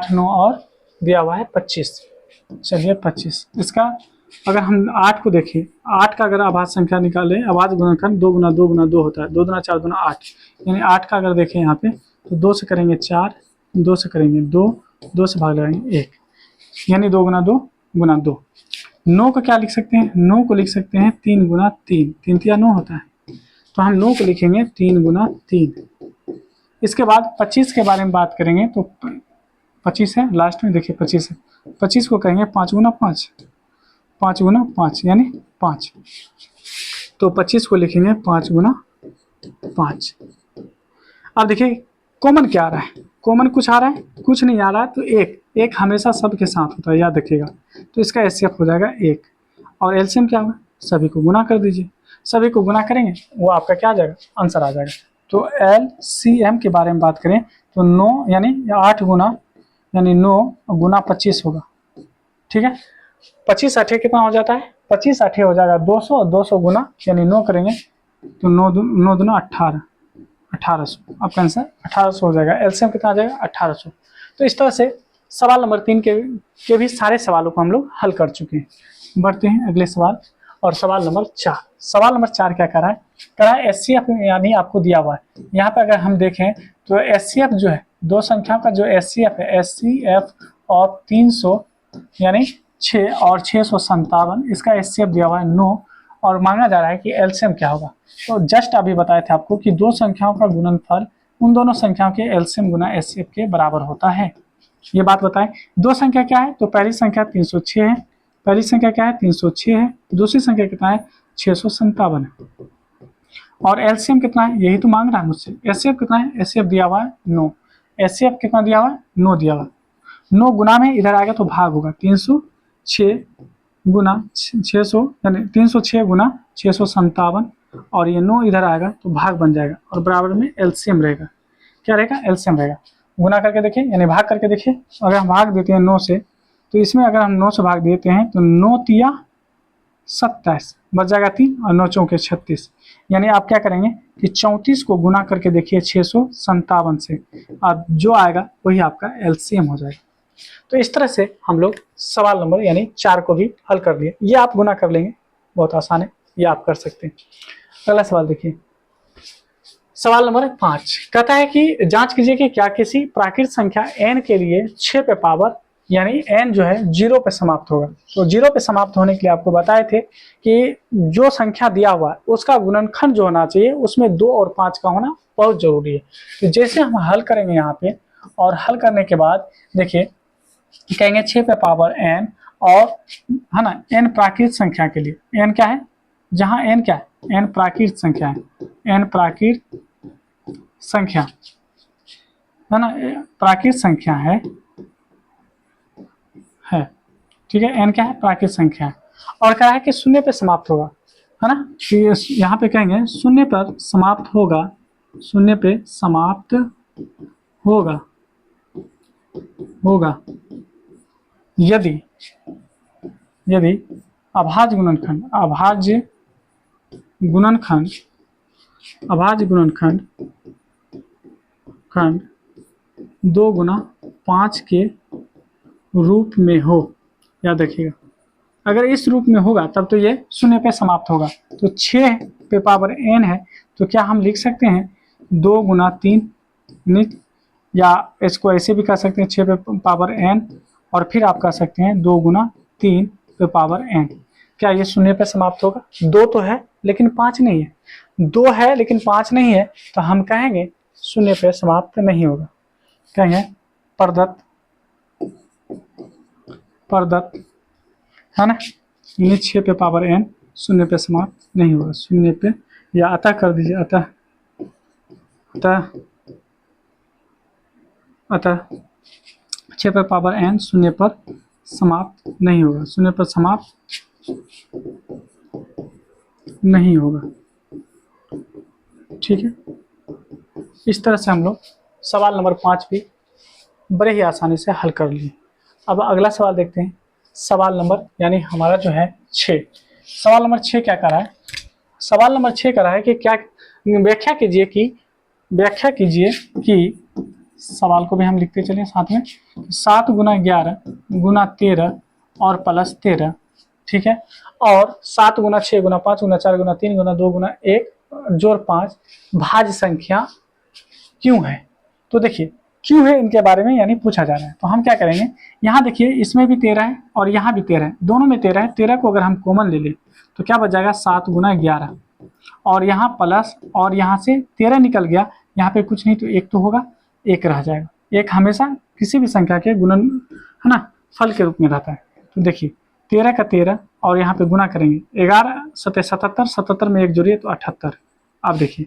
9 और दिया हुआ है 25। चलिए 25, इसका अगर हम 8 को देखें, 8 का अगर अभाज्य संख्या निकालें, अभाज्य गुणनखंड 2 गुना 2 गुना 2 होता है, 2 दूना 4 दूना 8, यानी 8 का अगर देखें यहाँ पे तो 2 से करेंगे 4, 2 से करेंगे 2, 2 से भाग लगाएंगे 1, यानी 2 गुना 2 गुना 2। 9 को क्या लिख सकते हैं, 9 को लिख सकते हैं 3 गुना 3, 3 तिया 9 होता है, तो हम 9 को लिखेंगे 3 गुना 3। इसके बाद 25 के बारे में बात करेंगे तो 25 है लास्ट में, देखिए 25 है, 25 को कहेंगे 5 गुना 5, 5 गुना 5 यानी 5, तो 25 को लिखेंगे 5 गुना 5। अब देखिए कॉमन क्या आ रहा है, कॉमन कुछ आ रहा है, कुछ नहीं आ रहा है, तो एक हमेशा सबके साथ होता है, याद रखिएगा। तो इसका एचसीएफ हो जाएगा 1, और एलसीएम क्या होगा, सभी को गुना कर दीजिए। सभी को गुना करेंगे वो आपका क्या आ जाएगा, आंसर आ जाएगा। तो एलसीएम के बारे में बात करें तो 9 यानी 8 गुना यानी 9 गुना 25 होगा। ठीक है, 25 8 कितना हो जाता है, 25 8 हो जाएगा 200, 200 गुना यानी 9 करेंगे तो 9 दूना 18, 1800। आपका आंसर 1800 हो जाएगा। एलसीएम कितना आ जाएगा? 1800। तो इस तरह से सवाल नंबर 3 के भी सारे सवालों को हम लोग हल कर चुके हैं। बढ़ते हैं अगले सवाल और सवाल नंबर 4। सवाल नंबर 4 क्या कर रहा है? कह रहा है एचसीएफ यानी आपको दिया हुआ है। यहाँ पे अगर हम देखें तो एचसीएफ जो है, दो संख्याओं का जो एचसीएफ है, एचसीएफ ऑफ 300 यानी 6 और 657, इसका एचसीएफ दिया हुआ है 9 और मांगा जा रहा है कि एलसीएम क्या होगा। तो जस्ट अभी बताए थे आपको कि दो संख्याओं का गुणनफल उन दोनों संख्याओं के एलसीएम गुना एचसीएफ के बराबर होता है। ये बात बताएं। दो संख्या क्या है? तो पहली संख्या 306 है। पहली संख्या क्या है? 306 है। दूसरी संख्या कितना है? 657 है। और एलसीएम कितना है? यही तो मांग रहा है मुझसे। एचसीएफ कितना है? एचसीएफ दिया हुआ है 9। एचसीएफ कितना दिया हुआ है? 9 दिया हुआ है। 9 गुना में इधर आएगा तो भाग होगा। 306 गुना 600 यानी 306 गुना 657 और ये 9 इधर आएगा तो भाग बन जाएगा और बराबर में एलसीएम रहेगा। क्या रहेगा? एलसीएम रहेगा। गुना करके देखिए यानी भाग करके देखिए। अगर हम भाग देते हैं 9 से तो इसमें अगर हम 9 से भाग देते हैं तो 9 तिया 27 बच जाएगा 3 और 9 चौके 36। यानी आप क्या करेंगे कि 34 को गुना करके देखिए 657 से, अब जो आएगा वही आपका एलसीएम हो जाएगा। तो इस तरह से हम लोग सवाल नंबर यानी 4 को भी हल कर लिए। ये आप गुना कर लेंगे, बहुत आसान है, ये आप कर सकते हैं। अगला सवाल देखिए, सवाल नंबर 5 कहता है कि जांच कीजिए कि क्या किसी प्राकृत संख्या n के लिए 6 पे पावर यानी n जो है 0 पे समाप्त होगा। तो 0 पे समाप्त होने के लिए आपको बताए थे कि जो संख्या दिया हुआ है उसका गुणनखंड जो होना चाहिए उसमें 2 और 5 का होना बहुत जरूरी है। तो जैसे हम हल करेंगे यहाँ पे, और हल करने के बाद देखिए कहेंगे 6 पे पावर n और है ना n प्राकृत संख्या के लिए। n क्या है? जहाँ n क्या है? n प्राकृत संख्या है। n प्राकृत संख्या है ना, प्राकृत संख्या है ठीक है। n क्या है? प्राकृत संख्या है। और कहा है कि शून्य पे समाप्त होगा, है ना। यहाँ पे कहेंगे शून्य पर समाप्त होगा, शून्य पे समाप्त होगा होगा यदि यदि अभाज्य गुणनखंड खंड 2 गुना 5 के रूप में हो। याद रखिएगा, अगर इस रूप में होगा तब तो ये शून्य पे समाप्त होगा। तो 6 पे पावर n है तो क्या हम लिख सकते हैं 2 गुना 3 नित, या इसको ऐसे भी कर सकते हैं 6 पे पावर n और फिर आप कर सकते हैं 2 गुना 3 पे पावर n। क्या ये शून्य पे समाप्त होगा? 2 तो है लेकिन 5 नहीं है, 2 है लेकिन 5 नहीं है, तो हम कहेंगे शून्य पे समाप्त नहीं होगा। कहेंगे प्रदत्त है ना, 6 पे पावर n शून्य पे समाप्त नहीं होगा। शून्य पे, या अतः कर दीजिए, अतः 6 पे पावर n शून्य पर समाप्त नहीं होगा, शून्य पर समाप्त नहीं होगा। ठीक है, इस तरह से हम लोग सवाल नंबर 5 भी बड़े ही आसानी से हल कर लिए। अब अगला सवाल देखते हैं, सवाल नंबर यानी हमारा जो है 6। सवाल नंबर 6 क्या कर रहा है? सवाल नंबर 6 कर रहा है कि क्या व्याख्या कीजिए कि सवाल को भी हम लिखते चलें साथ में। 7 गुना 11 गुना 13 और प्लस 13, ठीक है, और 7 गुना 6 गुना 5 गुना 4 गुना 3 गुना 2 गुना 1 जोड़ 5 भाज्य संख्या क्यों है? तो देखिए क्यों है इनके बारे में यानी पूछा जा रहा है। तो हम क्या करेंगे, यहाँ देखिए इसमें भी 13 है और यहाँ भी 13 है, दोनों में 13 है। 13 को अगर हम कॉमन ले लें तो क्या बच जाएगा 7 गुना 11 और यहाँ प्लस, और यहाँ से 13 निकल गया, यहाँ पे कुछ नहीं तो 1 तो होगा, 1 रह जाएगा। 1 हमेशा किसी भी संख्या के गुणन है ना फल के रूप में रहता है। तो देखिए 13 का 13 और यहाँ पे गुना करेंगे 11 7 77, 77 में 1 जोड़िए तो 78। अब देखिए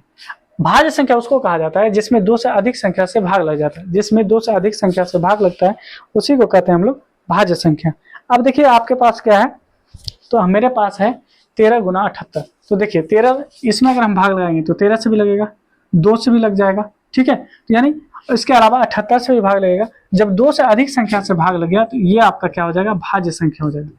भाज्य संख्या उसको कहा जाता है जिसमें 2 से अधिक संख्या से भाग लग जाता है, जिसमें 2 से अधिक संख्या से भाग लगता है उसी को कहते हैं हम लोग भाज्य संख्या। अब देखिए आपके पास क्या है, तो मेरे पास है 13 गुना 78। तो देखिए 13 इसमें अगर हम भाग लगाएंगे तो 13 से भी लगेगा, 2 से भी लग जाएगा, ठीक है, तो यानी इसके अलावा 78 से भी भाग लगेगा। जब 2 से अधिक संख्या से भाग लग गया तो ये आपका क्या हो जाएगा, भाज्य संख्या हो जाएगा।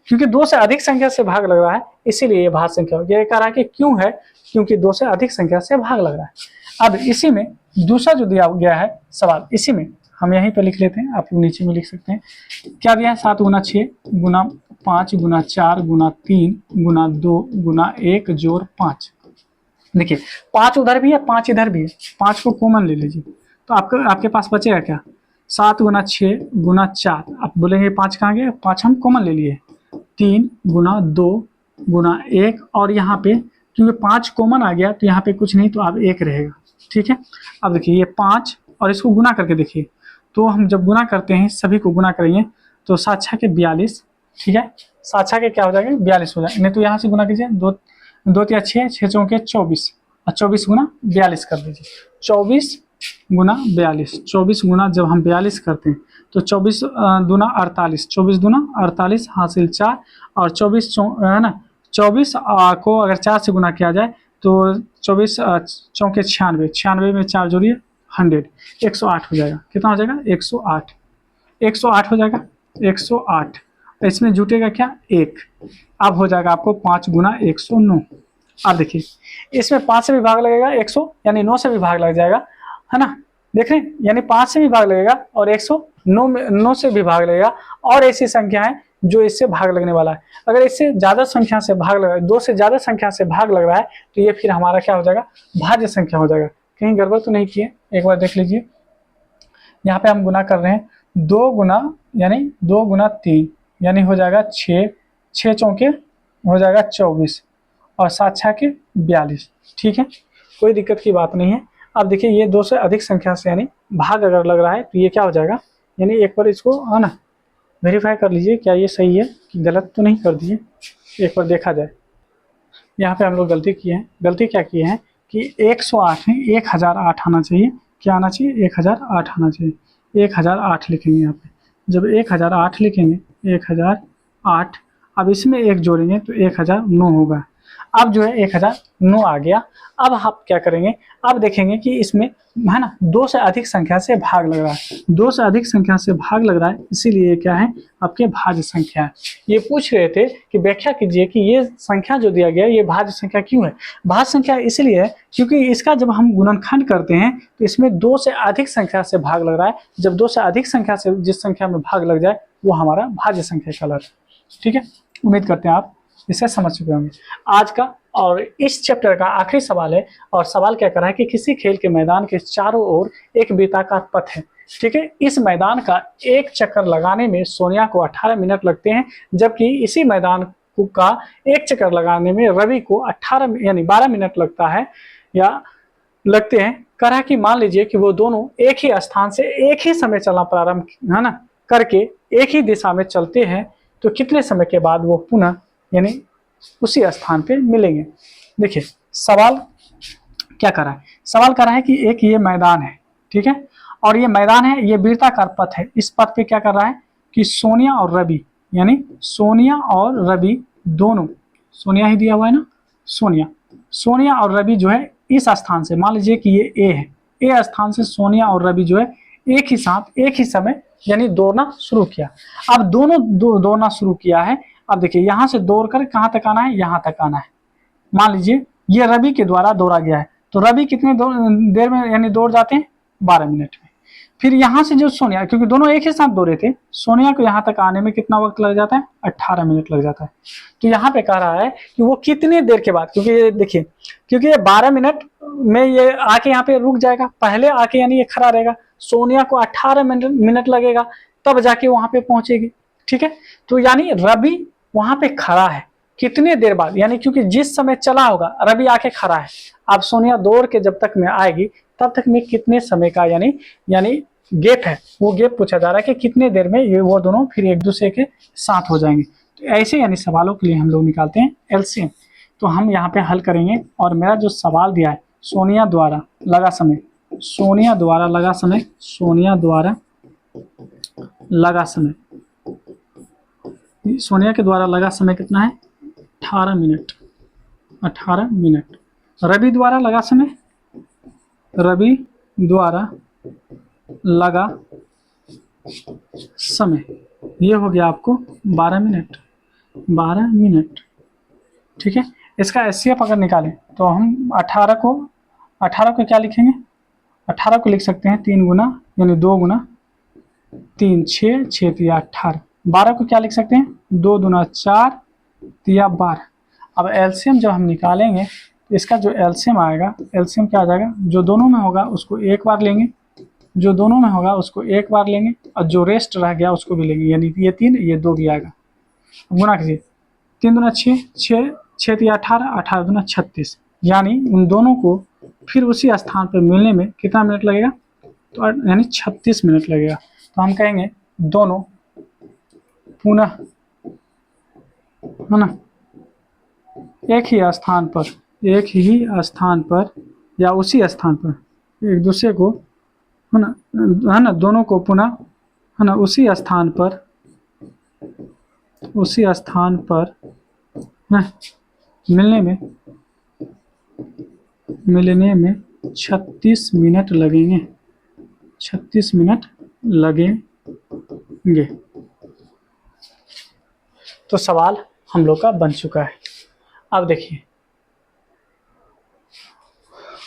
क्योंकि 2 से अधिक संख्या से भाग लग रहा है इसीलिए ये भाज्य संख्या हो गया। ये कह रहा है कि क्यों है, क्योंकि 2 से अधिक संख्या से भाग लग रहा है। अब इसी में दूसरा जो दिया गया है सवाल, इसी में हम यहीं पे लिख लेते हैं, आप लोग नीचे में लिख सकते हैं। क्या दिया है? 7 गुना 6 गुना 5 गुना 4 गुना 3 गुना 2 गुना 1 जोड़ 5। देखिए 5 उधर भी है 5 इधर भी है, 5 को कॉमन ले लीजिए तो आपके पास बचेगा क्या? 7 गुना 6 गुना 4, आप बोलेंगे 5 कहाँ गए? 5 हम कॉमन ले लिए। 3 गुना 2 गुना 1, और यहाँ पे क्योंकि 5 कॉमन आ गया तो यहाँ पे कुछ नहीं, तो अब 1 रहेगा। ठीक है, अब देखिए ये 5 और इसको गुना करके देखिए, तो हम जब गुना करते हैं सभी को गुना करेंगे तो 7 छः के 42। ठीक है, 7 छः के क्या हो जाएगा? 42 हो जाएगा। नहीं तो यहाँ से गुना कीजिए, 2 2 या 6, 6 चौके 24, और 24 गुना 42 कर दीजिए। 24 गुना 42, 24 गुना जब हम 42 करते हैं तो 24 दूना 48, 24 दूना 48 हासिल 4, और 24 है ना, 24 को अगर 4 से गुना किया जाए तो 24 चौके 96, 96 में 4 जोड़िए 100, 108 हो जाएगा। कितना हो जाएगा? 108, 108 हो जाएगा, 108। इसमें जुटेगा क्या? 1। अब हो जाएगा आपको 5 गुना 109। अब देखिए इसमें 5 से भी भाग लगेगा 100, यानी 9 से भी भाग लग जाएगा, है ना? देख रहे हैं, यानी 5 से भी भाग लगेगा और 109 से भी भाग लगेगा, और ऐसी संख्या है जो इससे भाग लगने वाला है। अगर इससे ज्यादा संख्या से भाग लग रहा है, 2 से ज्यादा संख्या से भाग लग रहा है, तो ये फिर हमारा क्या हो जाएगा? भाज्य संख्या हो जाएगा। कहीं गड़बड़ तो नहीं किए? एक बार देख लीजिए, यहाँ पे हम गुना कर रहे हैं 2 गुना यानी 2 गुना 3 यानी हो जाएगा 6, 6 चौके हो जाएगा 24, और 7 छः के 42। ठीक है, कोई दिक्कत की बात नहीं है। अब देखिए ये 2 से अधिक संख्या से यानी भाग अगर लग रहा है तो ये क्या हो जाएगा? यानी एक बार इसको है ना वेरीफाई कर लीजिए, क्या ये सही है कि गलत तो नहीं कर दिए, एक बार देखा जाए। यहाँ पे हम लोग गलती किए हैं। गलती क्या किए हैं कि 108 में 1008 आना चाहिए। क्या आना चाहिए? 1008 आना चाहिए। 1008 लिखेंगे यहाँ पे। जब 1008 लिखेंगे, 1008, अब इसमें 1 जोड़ेंगे तो 1009 होगा। अब जो है 1009 आ गया। अब आप क्या करेंगे? अब देखेंगे कि इसमें है ना 2 से अधिक संख्या से भाग लग रहा है। 2 से अधिक संख्या से भाग लग रहा है, इसीलिए क्या है? आपके भाज्य संख्या है। ये पूछ रहे थे कि व्याख्या कीजिए कि ये संख्या जो दिया गया है ये भाज्य संख्या क्यों है? भाज्य संख्या इसलिए है क्योंकि इसका जब हम गुणनखंड करते हैं तो इसमें 2 से अधिक संख्या से भाग लग रहा है। जब 2 से अधिक संख्या से जिस संख्या में भाग लग जाए वो हमारा भाज्य संख्या कहलाता है। ठीक है, उम्मीद करते हैं आप इसे समझ चुके होंगे। आज का और इस चैप्टर का आखिरी सवाल है, और सवाल क्या कर रहा है कि किसी खेल के मैदान के चारों ओर एक वृत्ताकार पथ है। ठीक है, इस मैदान का एक चक्कर लगाने में सोनिया को 18 मिनट लगते हैं, जबकि इसी मैदान का एक चक्कर लगाने में रवि को 18 यानी 12 मिनट लगता है या लगते हैं। कह रहा है कि मान लीजिए कि वो दोनों एक ही स्थान से एक ही समय चलना प्रारंभ है ना करके एक ही दिशा में चलते हैं, तो कितने समय के बाद वो पुनः यानी उसी स्थान पे मिलेंगे। देखिए सवाल क्या कर रहा है? सवाल कर रहा है कि एक ये मैदान है, ठीक है, और ये मैदान है, ये वृत्ताकार पथ है। इस पथ पे क्या कर रहा है कि सोनिया और रवि, यानी सोनिया और रवि दोनों, सोनिया ही दिया हुआ है ना, सोनिया और रवि जो है इस स्थान से, मान लीजिए कि ये ए है, ए स्थान से सोनिया और रवि जो है एक ही साथ एक ही समय यानी दौड़ना शुरू किया। अब दोनों दौड़ना शुरू किया है। अब देखिए यहाँ से दौड़ कर कहाँ तक आना है? यहाँ तक आना है। मान लीजिए ये रवि के द्वारा दौड़ा गया है, तो रवि कितने देर में यानी दौड़ जाते हैं? 12 मिनट में। फिर यहाँ से जो सोनिया, क्योंकि दोनों एक ही साथ दौड़े थे, सोनिया को यहाँ तक आने में कितना वक्त लग जाता है? 18 मिनट लग जाता है। तो यहाँ पे कह रहा है कि वो कितने देर के बाद, क्योंकि ये देखिए क्योंकि ये 12 मिनट में ये आके यहाँ पे रुक जाएगा, पहले आके यानी ये खड़ा रहेगा, सोनिया को 18 मिनट लगेगा तब जाके वहां पे पहुंचेगी। ठीक है, तो यानी रवि वहां पे खड़ा है कितने देर बाद, यानी क्योंकि जिस समय चला होगा रवि आके खड़ा है, अब सोनिया दौड़ के जब तक में आएगी तब तक में कितने समय का यानी गैप है, वो गैप पूछा जा रहा है कि कितने देर में ये वो दोनों फिर एक दूसरे के साथ हो जाएंगे। तो ऐसे यानी सवालों के लिए हम लोग निकालते हैं एलसीएम। तो हम यहाँ पे हल करेंगे, और मेरा जो सवाल दिया है सोनिया द्वारा लगा समय, सोनिया द्वारा लगा समय, सोनिया द्वारा लगा समय, सोनिया के द्वारा लगा समय कितना है? 18 मिनट, 18 मिनट। रवि द्वारा लगा समय, रवि द्वारा लगा समय ये हो गया आपको 12 मिनट, 12 मिनट। ठीक है, इसका एचसीएफ अगर निकालें तो हम 18 को 18 को क्या लिखेंगे, 18 को लिख सकते हैं 3 गुना यानी 2 गुना 3, 6, 6 तिया 18। 12 को क्या लिख सकते हैं, 2 दूना 4 तिया 12। अब एलसीएम जब हम निकालेंगे तो इसका जो एलसीएम आएगा, एलसीएम क्या आ जाएगा, जो दोनों में होगा उसको एक बार लेंगे, जो दोनों में होगा उसको एक बार लेंगे, और जो रेस्ट रह गया उसको भी लेंगे, यानी ये 3 ये 2 भी आएगा। गुना कीजिए, 3 दूना 6, 6 तिया 18, 18 दूना 36, यानी उन दोनों को फिर उसी स्थान पर मिलने में कितना मिनट लगेगा, तो यानी 36 मिनट लगेगा। तो हम कहेंगे दोनों पुनः, है ना, एक ही स्थान पर या उसी स्थान पर एक दूसरे को, है ना, दोनों को पुनः, है ना, उसी स्थान पर ना मिलने में 36 मिनट लगेंगे, 36 मिनट लगेंगे। तो सवाल हम लोग का बन चुका है। अब देखिए,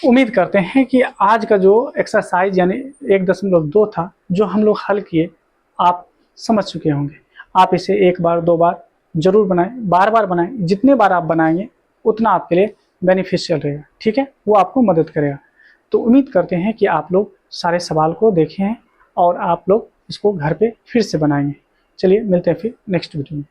उम्मीद करते हैं कि आज का जो एक्सरसाइज यानी 1.2 था जो हम लोग हल किए, आप समझ चुके होंगे। आप इसे एक बार 2 बार जरूर बनाएं, बार बार बनाएं, जितने बार आप बनाएंगे उतना आपके लिए बेनिफिशियल रहेगा, ठीक है, वो आपको मदद करेगा। तो उम्मीद करते हैं कि आप लोग सारे सवाल को देखे हैं और आप लोग इसको घर पे फिर से बनाएंगे। चलिए मिलते हैं फिर नेक्स्ट वीडियो में।